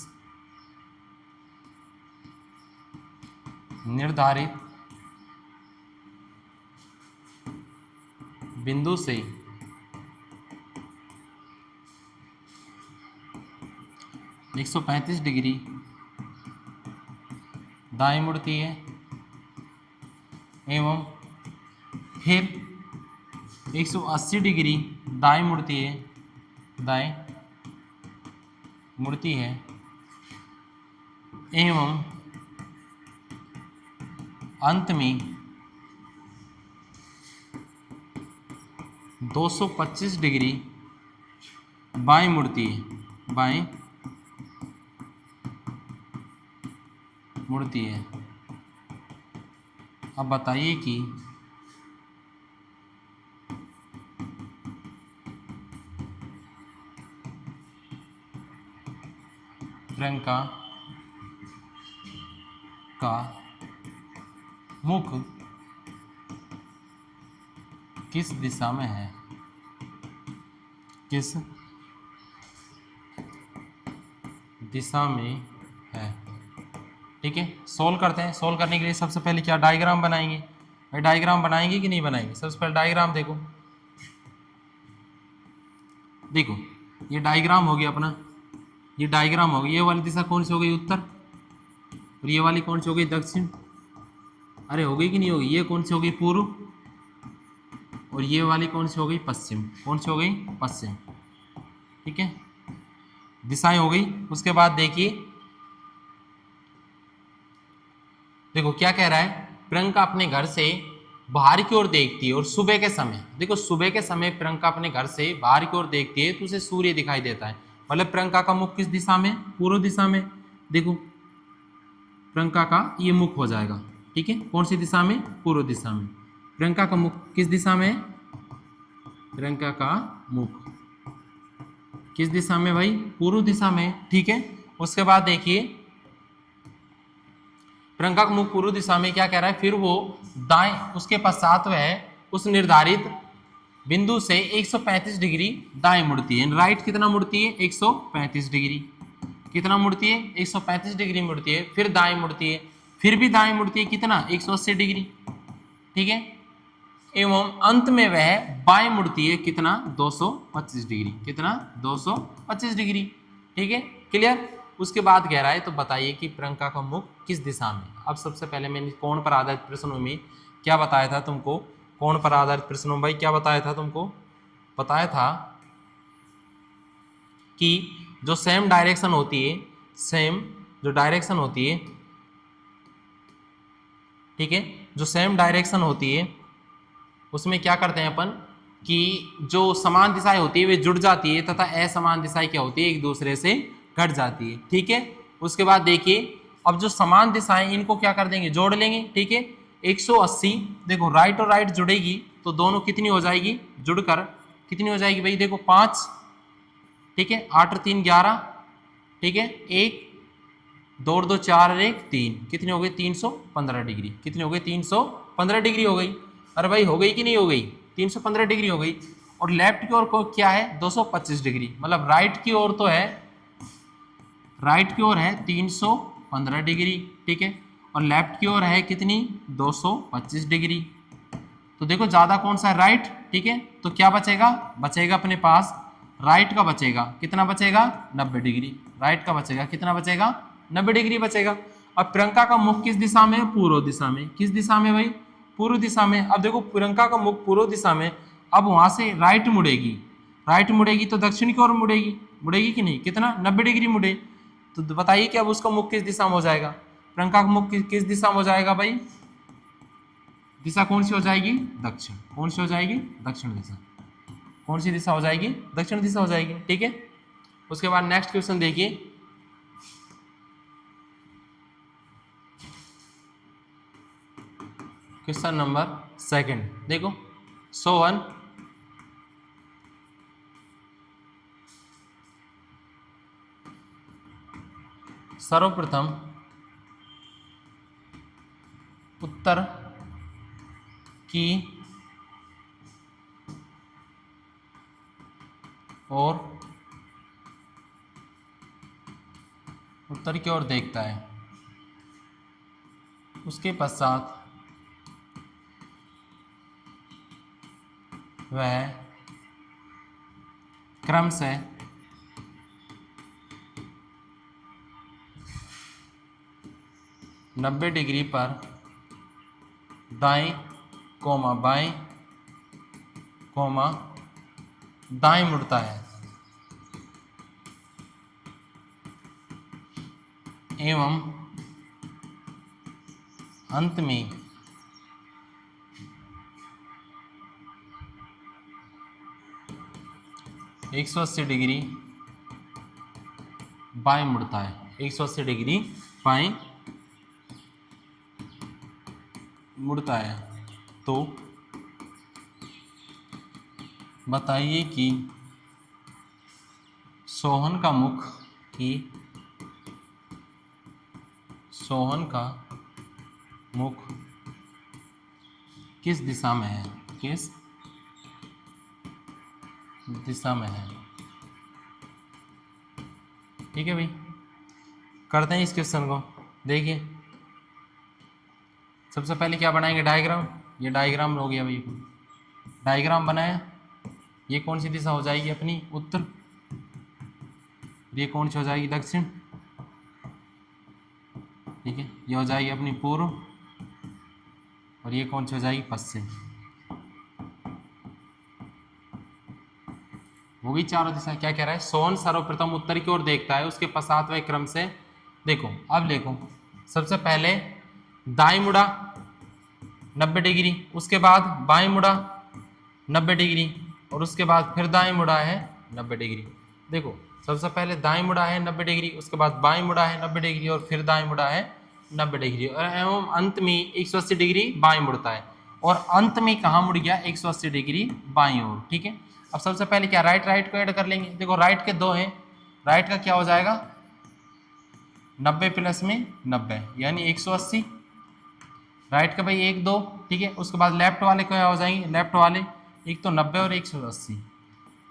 निर्धारित बिंदु से 135 डिग्री दाएं मुड़ती है एवं फिर 180 डिग्री दाएं मुड़ती है, दाएं मुड़ती है एवं अंत में 225 डिग्री बाएं मुड़ती है, बाएं मुड़ती है। अब बताइए कि प्रियंका का मुख किस दिशा में है, किस दिशा में है। ठीक है, सोल्व करते हैं। सोल्व करने के लिए सबसे पहले क्या डायग्राम बनाएंगे भाई, डायग्राम बनाएंगे कि नहीं बनाएंगे। सबसे पहले डायग्राम देखो, देखो ये डायग्राम हो गया अपना, ये डायग्राम हो गया। ये वाली दिशा कौन सी हो गई, उत्तर, और ये वाली कौन सी हो गई, दक्षिण। अरे हो गई कि नहीं होगी, ये कौन सी हो गई, पूर्व, और ये वाली कौन सी हो गई, पश्चिम। कौन सी हो गई, पश्चिम। ठीक है, दिशाएं हो गई। उसके बाद देखिए, देखो क्या कह रहा है, प्रियंका अपने घर से बाहर की ओर देखती है और सुबह के समय, देखो सुबह के समय प्रियंका अपने घर से बाहर की ओर देखती है तो उसे सूर्य दिखाई देता है। मतलब प्रियंका का मुख किस दिशा में, पूर्व दिशा में। देखो प्रियंका का ये मुख हो जाएगा, ठीक है, कौन सी दिशा में, पूर्व दिशा में। प्रियंका का मुख किस दिशा में, प्रियंका का मुख किस दिशा में भाई, पूर्व दिशा में। ठीक है, उसके बाद देखिए प्रियंका का मुख पूर्व दिशा में, क्या कह रहा है, फिर वो दाएं, उसके पश्चात वह उस निर्धारित बिंदु से 135 डिग्री दाएं मुड़ती है। राइट कितना मुड़ती है, 135 डिग्री। कितना मुड़ती है, 135 डिग्री मुड़ती है। फिर दाएं मुड़ती है, फिर भी दाएं मुड़ती है, कितना, 180 डिग्री। ठीक है, एवं अंत में वह बाएं मुड़ती है, कितना, 225 डिग्री। कितना, 225 डिग्री। ठीक है, क्लियर। उसके बाद कह रहा है, तो बताइए कि प्रियंका का मुख किस दिशा में। अब सबसे पहले मैंने कोण पर आधारित प्रश्नों में क्या बताया था तुमको, कोण पर आधारित प्रश्नों में भाई क्या बताया था तुमको, बताया था कि जो सेम डायरेक्शन होती है, सेम जो डायरेक्शन होती है, ठीक है, जो सेम डायरेक्शन होती है उसमें क्या करते हैं अपन कि जो समान दिशाएं होती है वे जुड़ जाती है तथा असमान दिशाएं क्या होती है, एक दूसरे से घट जाती है। ठीक है, उसके बाद देखिए, अब जो समान दिशाएं इनको क्या कर देंगे, जोड़ लेंगे। ठीक है, 180, देखो राइट और राइट जुड़ेगी तो दोनों कितनी हो जाएगी, जुड़कर कितनी हो जाएगी भाई, देखो 5, ठीक है, 8 और 3 11, ठीक है, 1 2 और 2 4 और 1 3, कितनी हो गई, 315 डिग्री। कितनी हो गई, 315 डिग्री हो गई। अरे भाई हो गई कि नहीं हो गई, 315 डिग्री हो गई। और लेफ्ट की ओर को क्या है, 225 डिग्री। मतलब राइट की ओर तो है, राइट की ओर है 315 डिग्री, ठीक है, और लेफ्ट की ओर है कितनी, 225 डिग्री। तो देखो ज्यादा कौन सा है, राइट। ठीक है, तो क्या बचेगा, बचेगा अपने पास राइट का बचेगा, कितना बचेगा, 90 डिग्री। राइट का बचेगा, कितना बचेगा, 90 डिग्री बचेगा। अब प्रियंका का मुख किस दिशा में है, पूर्व दिशा में। किस दिशा में भाई, पूर्व दिशा में। अब देखो प्रियंका का मुख पूर्व दिशा में, अब वहां से राइट मुड़ेगी, राइट मुड़ेगी तो दक्षिण की ओर मुड़ेगी, मुड़ेगी कि नहीं, कितना, 90 डिग्री मुड़े। तो बताइए कि अब उसका मुख किस दिशा में हो जाएगा, प्रियंका का मुख किस दिशा में हो जाएगा भाई, दिशा कौन सी हो जाएगी, दक्षिण। कौन सी हो जाएगी, दक्षिण दिशा। कौन सी दिशा हो जाएगी, दक्षिण दिशा हो जाएगी। ठीक है, उसके बाद नेक्स्ट क्वेश्चन देखिए, क्वेश्चन नंबर 2। देखो सोहन सर्वप्रथम उत्तर की ओर देखता है। उसके पश्चात वह क्रमशः 90 डिग्री पर दाएं बाएं दाएं मुड़ता है एवं अंत में 180 डिग्री बाएं मुड़ता है। 180 डिग्री बाएं मुड़ता है। तो बताइए कि सोहन का मुख किस दिशा में है? किस दिशा में है? ठीक है भाई, करते हैं इस क्वेश्चन को। देखिए सबसे पहले क्या बनाएंगे? डायग्राम। ये डायग्राम हो गया भाई, डायग्राम बनाया। ये कौन सी दिशा हो जाएगी अपनी? उत्तर। ये कौन सी हो जाएगी? दक्षिण। ठीक है, ये हो जाएगी अपनी पूर्व, और ये कौन सी हो जाएगी? पश्चिम। वो भी चारों दिशा। क्या कह रहा है? सोहन सर्वप्रथम उत्तर की ओर देखता है, उसके पश्चात वह क्रम से देखो। अब देखो, सबसे पहले दाएं मुड़ा 90 डिग्री, उसके बाद बाएं मुड़ा 90 डिग्री, और उसके बाद फिर दाएं मुड़ा है 90 डिग्री। देखो सबसे पहले दाएं मुड़ा है 90 डिग्री, उसके बाद बाएं मुड़ा है 90 डिग्री, और फिर दाएं मुड़ा है 90 डिग्री, और एवं अंत में 180 डिग्री बाएं मुड़ता है। और अंत में कहाँ मुड़ गया? 180 डिग्री बाईं ओर। ठीक है, अब सबसे पहले क्या राइट को ऐड कर लेंगे। देखो राइट के दो हैं, राइट का क्या हो जाएगा? 90 प्लस में 90 यानी 180। राइट का भाई 1 2। ठीक है, उसके बाद लेफ्ट वाले क्या हो जाएंगे? लेफ्ट वाले एक तो 90 और 180,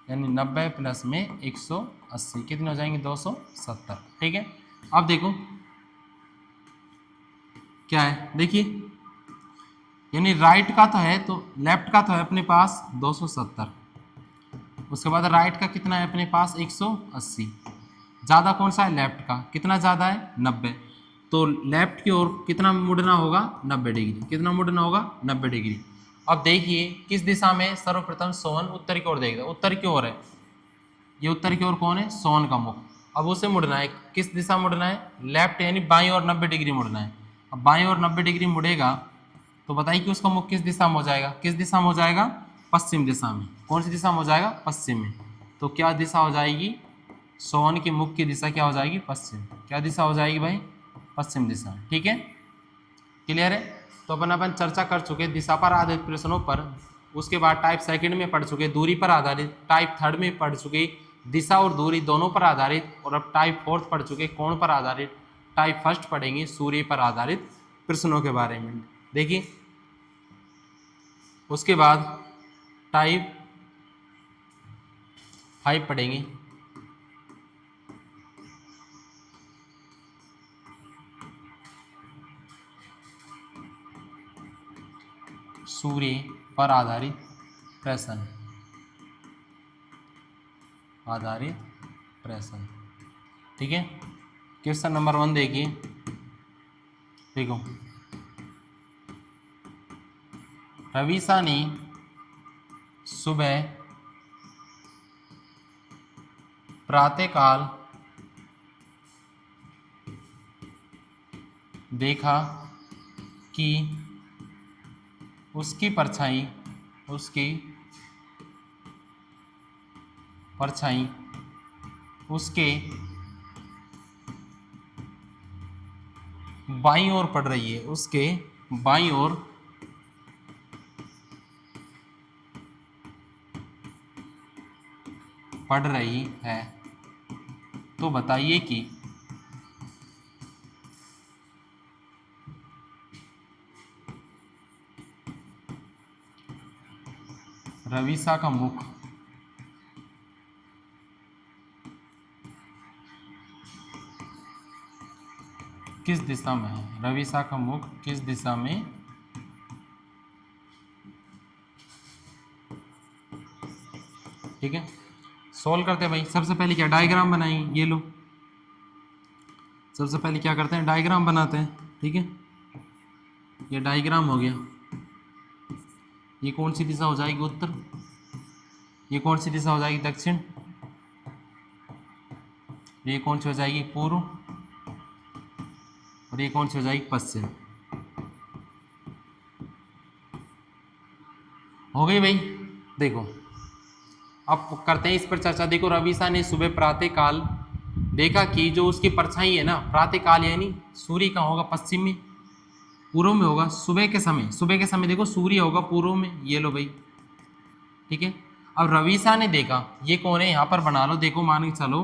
यानी 90 प्लस में 180 कितने हो जाएंगे? 270। ठीक है, अब देखो क्या है, देखिए यानी राइट का तो है, तो लेफ्ट का तो है अपने पास 270, उसके बाद राइट का कितना है अपने पास? 180। ज़्यादा कौन सा है? लेफ्ट का। कितना ज़्यादा है? 90। तो लेफ्ट की ओर कितना मुड़ना होगा? 90 डिग्री। कितना मुड़ना होगा? 90 डिग्री। अब देखिए किस दिशा में सर्वप्रथम सोहन उत्तर की ओर देखेगा। उत्तर की ओर है, ये उत्तर की ओर कौन है? सोहन का मुख। अब उसे मुड़ना है, किस दिशा मुड़ना है? लेफ्ट, यानी बाईं ओर 90 डिग्री मुड़ना है। अब बाईं ओर 90 डिग्री मुड़ेगा तो बताइए कि उसका मुख किस दिशा में हो जाएगा? किस दिशा में हो जाएगा? पश्चिम दिशा में। कौन सी दिशा में हो जाएगा? पश्चिम में। तो क्या दिशा हो जाएगी? सोहन के मुख की दिशा क्या हो जाएगी? पश्चिम। क्या दिशा हो जाएगी भाई? पश्चिम दिशा। ठीक है, क्लियर है? तो अपन चर्चा कर चुके दिशा पर आधारित प्रश्नों पर, उसके बाद टाइप सेकंड में पढ़ चुके दूरी पर आधारित, टाइप थर्ड में पढ़ चुके दिशा और दूरी दोनों पर आधारित, और अब टाइप फोर्थ पढ़ चुके कोण पर आधारित, टाइप फर्स्ट पढ़ेंगे सूर्य पर आधारित प्रश्नों के बारे में। देखिए उसके बाद टाइप 5 पढ़ेंगे। सूर्य पर आधारित प्रश्न, ठीक है। क्वेश्चन नंबर 1 देखिए, देखो रवीशा ने सुबह प्रातःकाल देखा कि उसकी परछाई उसके बाईं ओर पड़ रही है, उसके बाईं ओर पड़ रही है। तो बताइए कि रविसा का मुख किस दिशा में है? रविसा का मुख किस दिशा में? ठीक है, सोल्व करते हैं भाई। सबसे पहले क्या डायग्राम बनाएंगे, ये लो, सबसे पहले क्या करते हैं डायग्राम बनाते हैं। ठीक है, ये डायग्राम हो गया। ये कौन सी दिशा हो जाएगी? उत्तर। ये कौन सी दिशा हो जाएगी? दक्षिण। ये कौन सी हो जाएगी? पूर्व। और ये कौन सी हो जाएगी? पश्चिम। हो गई भाई। देखो अब करते हैं इस पर चर्चा। देखो रविसा ने सुबह प्रातः काल देखा कि जो उसकी परछाई है ना, प्रातः काल यानी सूर्य कहाँ होगा? पश्चिम में, पूर्व में होगा। सुबह के समय, सुबह के समय देखो सूर्य होगा पूर्व में, ये लो भाई। ठीक है, अब रविसा ने देखा, ये कौन है? यहाँ पर बना लो, देखो मान के चलो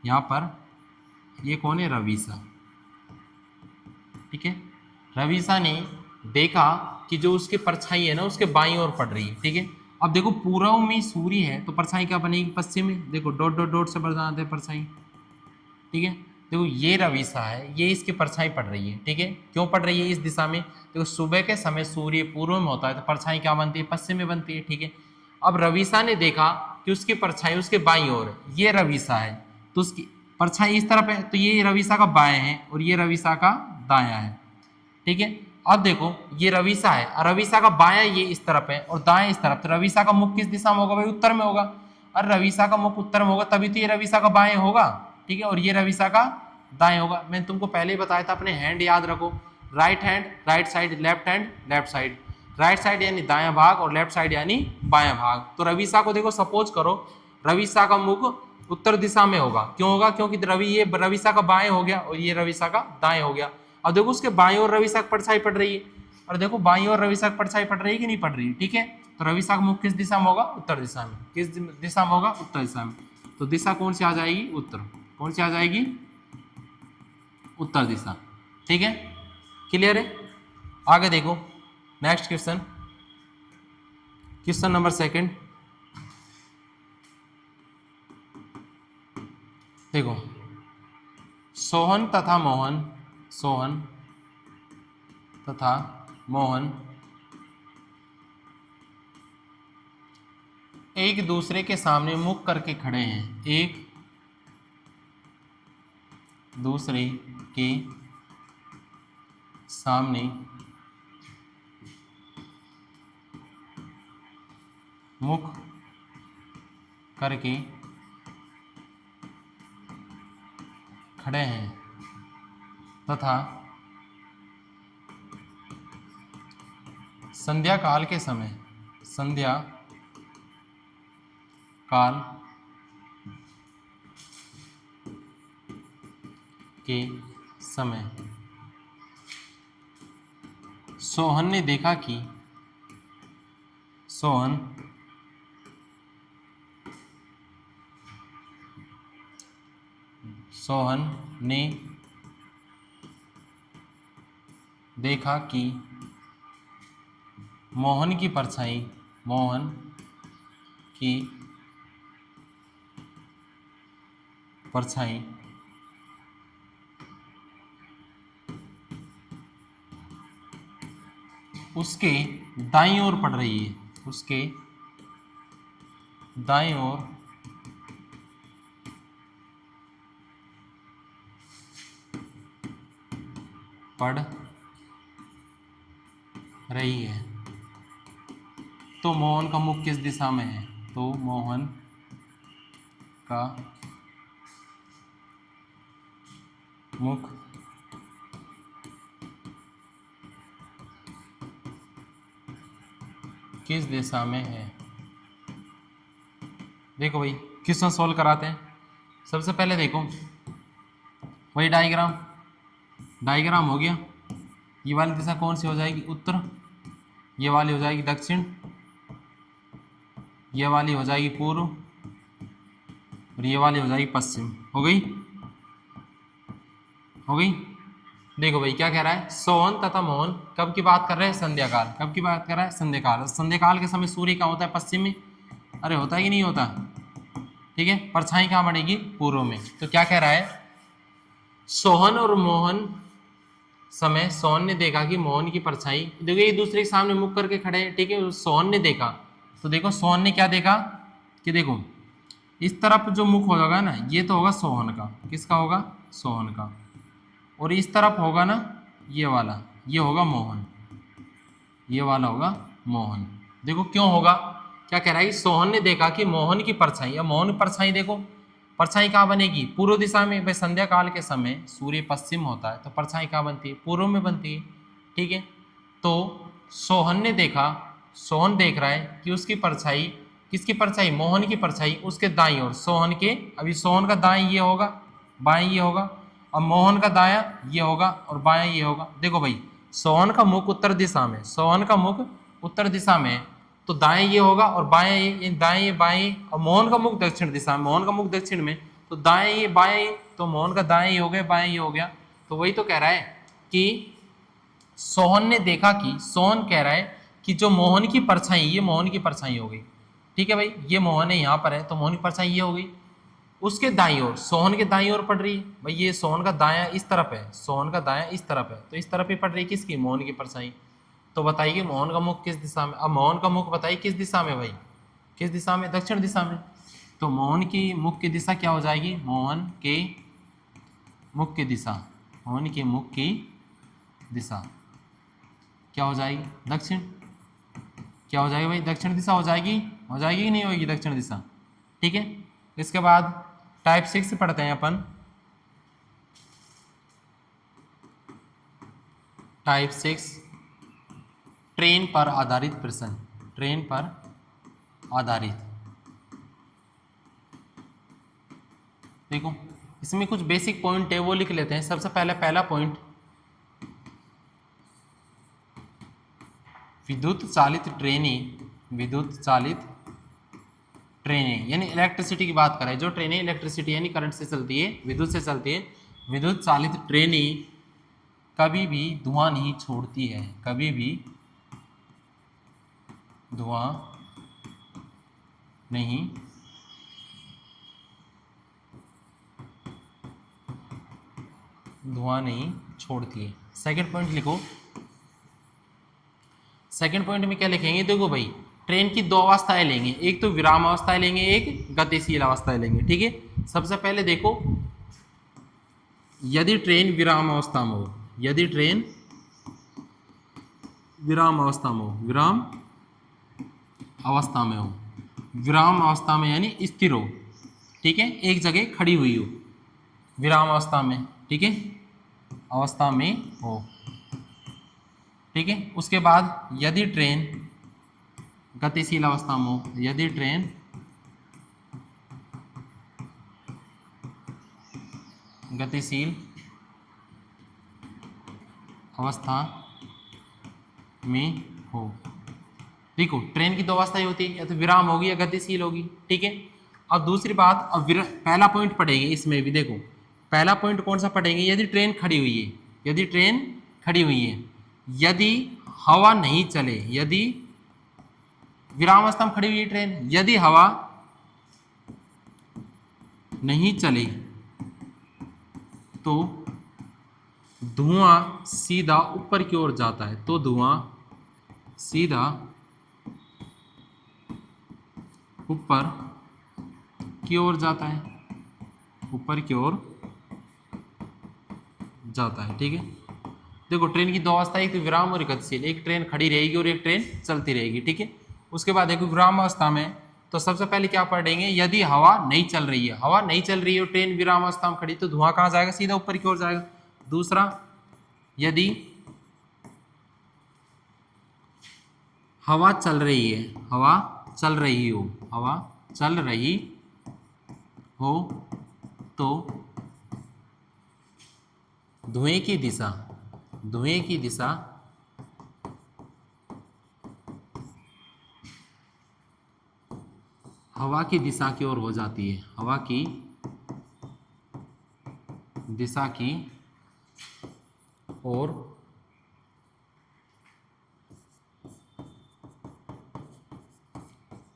यहाँ पर ये कौन है? रविसा। ठीक है, रविसा ने देखा कि जो उसकी परछाई है ना उसके बाईं ओर पड़ रही है। ठीक है, अब देखो पूर्व में सूर्य है तो परछाई क्या बनेगी? पश्चिम में। देखो डॉट डॉट डॉट से बताते हैं परछाई। ठीक है, देखो ये रविसा है, ये इसकी परछाई पड़ रही है। ठीक है, क्यों पड़ रही है इस दिशा में? देखो सुबह के समय सूर्य पूर्व में होता है तो परछाई क्या बनती है? पश्चिम में बनती है। ठीक है, अब रविसा ने देखा कि उसकी परछाई उसके बाईं ओर है, ये रविसा है तो उसकी परछाई इस तरफ है, तो ये रविसा का बाएं है और ये रविसा का दायां है। ठीक है, अब देखो ये रविसा है और रविसा का बायां ये इस तरफ है और दाएं इस तरफ, तो रविसा का मुख किस दिशा में होगा भाई? उत्तर में होगा। और रविसा का मुख उत्तर में होगा तभी तो ये रविसा का बाएं होगा। ठीक है, और ये रविसा का दाएं होगा। मैंने तुमको पहले ही बताया था, अपने हैंड याद रखो। Right hand right side, left hand left side. Right side यानी दायां भाग और लेफ्ट साइड यानी बायां भाग। तो रविसा को देखो, सपोज करो रविसा का मुख उत्तर दिशा में होगा। क्यों होगा? क्योंकि रवि ये रविसा का बाएं हो गया और ये रविसा का दाएं हो गया। अब देखो उसके बाईं ओर रविसा की परछाई पड़ रही है और देखो बाईं ओर रविसा की परछाई पड़ रही है कि नहीं पड़ रही है? ठीक है, तो रविसा का मुख किस दिशा में होगा? उत्तर दिशा में। किस दिशा में होगा? उत्तर दिशा में। तो दिशा कौन सी आ जाएगी? उत्तर। कौन सी आ जाएगी? उत्तर दिशा। ठीक है, क्लियर है? आगे देखो next question, question number second. देखो सोहन तथा मोहन, सोहन तथा मोहन एक दूसरे के सामने मुख करके खड़े हैं। एक दूसरे के सामने मुख करके खड़े हैं तथा संध्या काल के समय, संध्या काल के समय सोहन ने देखा कि सोहन ने देखा कि मोहन की परछाई, मोहन की परछाई उसके दाईं ओर पड़ रही है, उसके दाईं ओर पड़ रही है। तो मोहन का मुख किस दिशा में है? तो मोहन का मुख किस दिशा में है? देखो भाई क्वेश्चन सॉल्व कराते हैं। सबसे पहले देखो वही डायग्राम, डायग्राम हो गया। ये वाली दिशा कौन सी हो जाएगी? उत्तर। ये वाली हो जाएगी दक्षिण, ये वाली हो जाएगी पूर्व और ये वाली हो जाएगी पश्चिम। हो गई? हो गई? देखो भाई क्या कह रहा है, सोहन तथा मोहन कब की बात कर रहे हैं, संध्या काल। कब की बात कर रहा है, संध्या काल। संध्या काल के समय सूर्य कहाँ होता है, पश्चिम में। अरे होता है कि नहीं होता, ठीक है। परछाई कहाँ बनेगी, पूर्व में। तो क्या कह रहा है, सोहन और मोहन समय सोहन ने देखा कि मोहन की परछाई, देखो एक दूसरे के सामने मुख करके खड़े हैं, ठीक है। सोहन ने देखा, तो देखो सोहन ने क्या देखा कि देखो इस तरफ जो मुख होगा ना, ये तो होगा सोहन का। किसका होगा, सोहन का। और इस तरफ होगा ना ये वाला, ये होगा मोहन। ये वाला होगा मोहन। देखो क्यों होगा, क्या कह रहा है कि सोहन ने देखा कि मोहन की परछाई, या मोहन की परछाई देखो, परछाई कहाँ बनेगी, पूर्व दिशा में। भाई संध्या काल के समय सूर्य पश्चिम होता है, तो परछाई कहाँ बनती है, पूर्व में बनती है, ठीक है। तो सोहन ने देखा, सोहन देख रहा है कि उसकी परछाई, किसकी परछाई, मोहन की परछाई उसके दाईं ओर, सोहन के, अभी सोहन का दाएं ये होगा, बाएं ये होगा, अब मोहन का दायां ये होगा और बायां ये होगा। देखो भाई सोहन का मुख उत्तर दिशा में, सोहन का मुख उत्तर दिशा में, तो दाएं ये होगा और बाएं ये, दाएं ये बाएं। और मोहन का मुख दक्षिण दिशा में, मोहन का मुख दक्षिण में, तो दाएं ये बाएं, तो मोहन का दाएं ये हो गया, बाएं ये हो गया। तो वही तो कह रहा है कि सोहन ने देखा कि, सोहन कह रहा है कि जो मोहन की परछाई, ये मोहन की परछाई हो गई, ठीक है भाई। ये मोहन है यहाँ पर है, तो मोहन की परछाई ये हो गई, उसके दाईं ओर, सोहन के दाईं ओर पड़ रही है। भाई ये सोहन का दायां इस तरफ है, सोहन का दायां इस तरफ है, तो इस तरफ ही पड़ रही है किसकी, मोहन की परछाई। तो बताइए मोहन का मुख किस दिशा में, अब मोहन का मुख बताइए किस दिशा में भाई, किस दिशा में, दक्षिण दिशा में। तो मोहन की मुख की दिशा क्या हो जाएगी, मोहन के मुख की दिशा, मोहन के मुख की दिशा क्या हो जाएगी, दक्षिण। क्या हो जाएगी भाई, दक्षिण दिशा हो जाएगी, हो जाएगी कि नहीं होगी, दक्षिण दिशा, ठीक है। इसके बाद टाइप 6 पढ़ते हैं अपन। टाइप 6 ट्रेन पर आधारित प्रश्न, ट्रेन पर आधारित। देखो इसमें कुछ बेसिक पॉइंट है वो लिख लेते हैं। सबसे पहले पहला पॉइंट, विद्युत चालित ट्रेनें, विद्युत चालित ट्रेनें यानी इलेक्ट्रिसिटी की बात करें, जो ट्रेनें इलेक्ट्रिसिटी यानी करंट से चलती है, विद्युत से चलती है, विद्युत चालित ट्रेनें कभी भी धुआं नहीं छोड़ती है, कभी भी धुआं नहीं धुआं नहीं छोड़ती है। सेकंड पॉइंट लिखो, सेकंड पॉइंट में क्या लिखेंगे, देखो भाई ट्रेन की दो अवस्थाएं लेंगे, एक तो विराम अवस्थाएं लेंगे, एक गतिशील अवस्थाएं लेंगे, ठीक है। सबसे पहले देखो, यदि ट्रेन विराम अवस्था में हो, यदि ट्रेन विराम अवस्था में हो, विराम अवस्था में हो, विराम अवस्था में यानी स्थिर हो, ठीक है, एक जगह खड़ी हुई हो, विराम अवस्था में, ठीक है, अवस्था में हो, ठीक है। उसके बाद यदि ट्रेन गतिशील अवस्था में हो, यदि ट्रेन गतिशील अवस्था में हो, देखो ट्रेन की दो अवस्थाएं होती है, या तो विराम होगी या गतिशील होगी, ठीक है। अब दूसरी बात, अब पहला पॉइंट पढ़ेंगे इसमें भी। देखो पहला पॉइंट कौन सा पढ़ेंगे, यदि ट्रेन खड़ी हुई है, यदि ट्रेन खड़ी हुई है, यदि हवा नहीं चले, यदि विराम अवस्था में खड़ी हुई है ट्रेन, यदि हवा नहीं चले तो धुआं सीधा ऊपर की ओर जाता है, तो धुआं सीधा ऊपर की ओर जाता है, ऊपर की ओर जाता है, ठीक है। देखो ट्रेन की दो अवस्था, एक तो विराम और गतिशील, एक ट्रेन खड़ी रहेगी और एक ट्रेन चलती रहेगी, ठीक है। उसके बाद देखो विराम अवस्था में, तो सबसे पहले क्या पढ़ेंगे, यदि हवा नहीं चल रही है, हवा नहीं चल रही है और ट्रेन विराम अवस्था में खड़ी, तो धुआं कहाँ जाएगा, सीधा ऊपर की ओर जाएगा। दूसरा, यदि हवा चल रही है, हवा चल रही हो, हवा चल रही हो, तो धुएं की दिशा, धुएं की दिशा हवा की दिशा की ओर हो जाती है, हवा की दिशा की और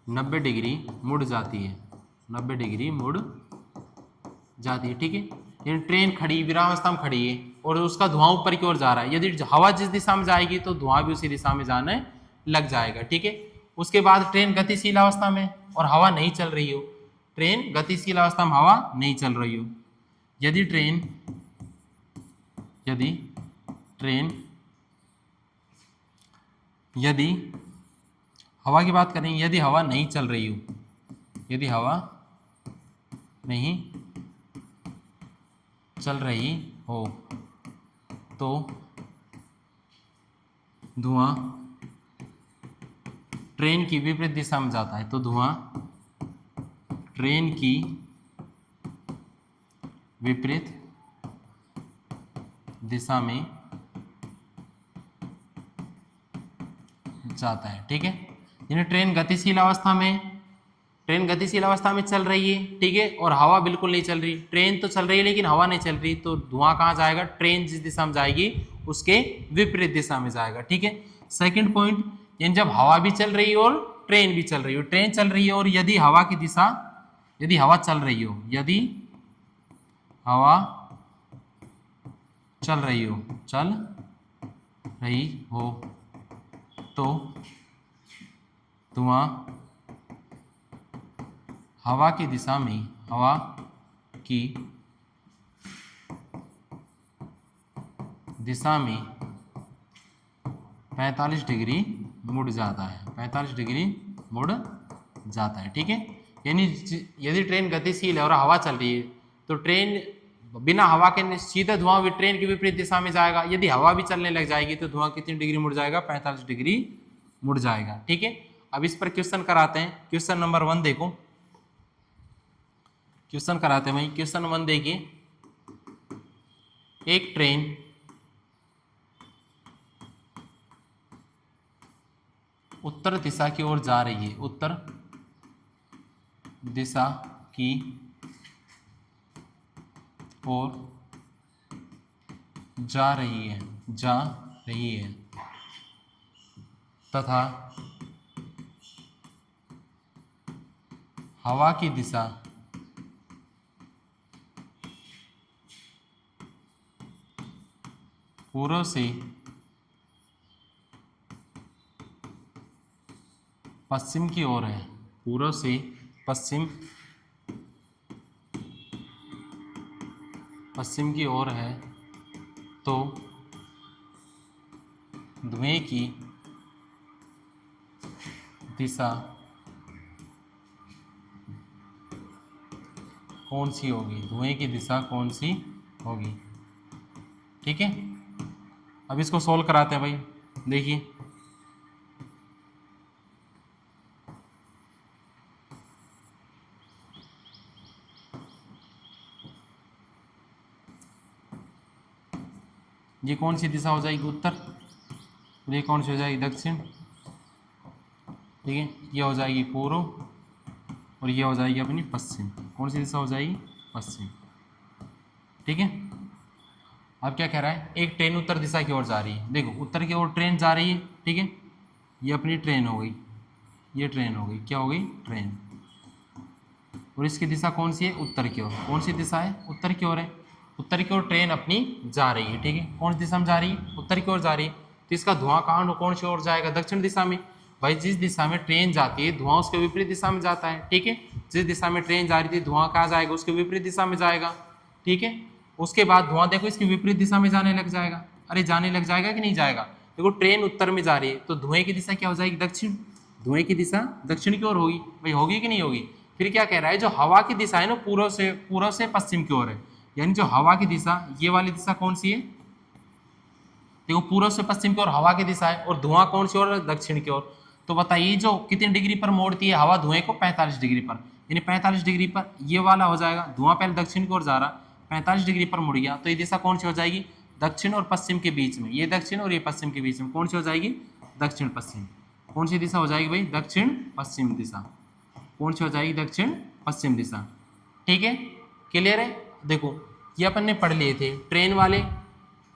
90 डिग्री मुड़ जाती है, 90 डिग्री मुड़ जाती है। ठीक है, यानी ट्रेन खड़ी विरामावस्था में खड़ी है और उसका धुआं ऊपर की ओर जा रहा है। यदि हवा जिस दिशा में जाएगी तो धुआं भी उसी दिशा में जाने लग जाएगा। ठीक है, उसके बाद ट्रेन गतिशील अवस्था में और हवा नहीं चल रही हो, ट्रेन गतिशील अवस्था में हवा नहीं चल रही हो, यदि हवा की बात करें, यदि हवा नहीं चल रही हो, यदि हवा नहीं चल रही हो तो धुआं ट्रेन की विपरीत दिशा में जाता है, तो धुआं ट्रेन की विपरीत दिशा में जाता है। ठीक है, यानी ट्रेन गतिशील अवस्था में चल रही है। ठीक है, और हवा बिल्कुल नहीं चल रही, ट्रेन तो चल रही है लेकिन हवा नहीं चल रही, तो धुआं कहाँ जाएगा, ट्रेन जिस दिशा में जाएगी उसके विपरीत दिशा में जाएगा। ठीक है, सेकंड पॉइंट, यानी जब हवा भी चल रही हो और ट्रेन भी चल रही हो, ट्रेन चल रही है और यदि हवा की दिशा, यदि हवा चल रही हो, यदि हवा चल रही हो तो धुआं हवा की दिशा में 45 डिग्री मुड़ जाता है, 45 डिग्री मुड़ जाता है। ठीक है, यानी यदि ट्रेन गतिशील है और हवा चल रही है तो ट्रेन बिना हवा के सीधे धुआं भी ट्रेन की विपरीत दिशा में जाएगा। यदि हवा भी चलने लग जाएगी तो धुआं कितनी डिग्री मुड़ जाएगा, 45 डिग्री मुड़ जाएगा। ठीक है, अब इस पर क्वेश्चन कराते हैं। क्वेश्चन नंबर 1 देखो, क्वेश्चन कराते हैं भाई। क्वेश्चन 1 देखिए, एक ट्रेन उत्तर दिशा की ओर जा रही है, उत्तर दिशा की ओर जा रही है तथा हवा की दिशा पूर्व से पश्चिम की ओर है, पूर्व से पश्चिम की ओर है, तो धुएं की दिशा कौन सी होगी, धुएं की दिशा कौन सी होगी। ठीक है, अब इसको सोल्व कराते हैं भाई। देखिए, ये कौन सी दिशा हो जाएगी, उत्तर, ये कौन सी हो जाएगी, दक्षिण। ठीक है, ये हो जाएगी पूर्व और ये हो जाएगी अपनी पश्चिम। कौन सी दिशा हो जाएगी, पश्चिम। ठीक है, अब क्या कह रहा है, एक ट्रेन उत्तर दिशा की ओर जा रही है। देखो, उत्तर की ओर ट्रेन जा रही है। ठीक है, ये अपनी ट्रेन हो गई, ये ट्रेन हो गई, क्या हो गई, ट्रेन। और इसकी दिशा कौन सी है, उत्तर की ओर। कौन सी दिशा है, उत्तर की ओर है। उत्तर की ओर ट्रेन अपनी जा रही है। ठीक है, कौन सी दिशा में जा रही है, उत्तर की ओर जा रही है, तो इसका धुआं कहाँ कौन सी ओर जाएगा, दक्षिण दिशा में। भाई जिस दिशा में ट्रेन जाती है धुआं उसके विपरीत दिशा में जाता है। ठीक है, जिस दिशा में ट्रेन जा रही थी धुआं कहाँ जाएगा, उसके विपरीत दिशा में जाएगा। ठीक है, उसके बाद धुआं देखो इसकी विपरीत दिशा में जाने लग जाएगा। अरे जाने लग जाएगा कि नहीं जाएगा, देखो ट्रेन उत्तर में जा रही है तो धुएं की दिशा क्या हो जाएगी, दक्षिण। धुएं की दिशा दक्षिण की ओर होगी, भाई होगी कि नहीं होगी। फिर क्या कह रहा है, जो हवा की दिशा है ना पूर्व से पश्चिम की ओर है, यानी जो हवा की दिशा, ये वाली दिशा कौन सी है, देखो पूर्व से पश्चिम की ओर हवा की दिशा है और धुआं कौन सी ओर, दक्षिण की ओर। तो बताइए जो कितनी डिग्री पर मोड़ती है हवा धुएं को, 45 डिग्री पर, यानी 45 डिग्री पर ये वाला हो जाएगा। धुआं पहले दक्षिण की ओर जा रहा, 45 डिग्री पर मुड़ गया, तो ये दिशा कौन सी हो जाएगी, दक्षिण और पश्चिम के बीच में। ये दक्षिण और ये पश्चिम के बीच में कौन सी हो जाएगी, दक्षिण पश्चिम। कौन सी दिशा हो जाएगी भाई, दक्षिण पश्चिम दिशा। कौन सी हो जाएगी, दक्षिण पश्चिम दिशा। ठीक है, क्लियर है। देखो ये अपन ने पढ़ लिए थे, ट्रेन वाले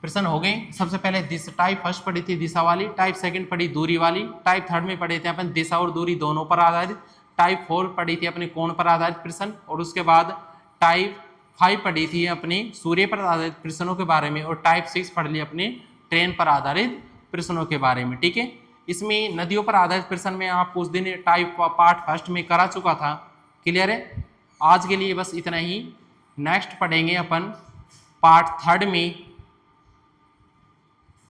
प्रश्न हो गए। सबसे पहले टाइप फर्स्ट पढ़ी थी दिशा वाली, टाइप सेकंड पढ़ी दूरी वाली, टाइप थर्ड में पढ़े थे अपन दिशा और दूरी दोनों पर आधारित, टाइप 4 पढ़ी थी अपने कोण पर आधारित प्रश्न, और उसके बाद टाइप 5 पढ़ी थी अपनी सूर्य पर आधारित प्रश्नों के बारे में, और टाइप 6 पढ़ ली अपनी ट्रेन पर आधारित प्रश्नों के बारे में। ठीक है, इसमें नदियों पर आधारित प्रश्न में आपको उस दिन टाइप पार्ट फर्स्ट में करा चुका था। क्लियर है? आज के लिए बस इतना ही। नेक्स्ट पढ़ेंगे अपन पार्ट थर्ड में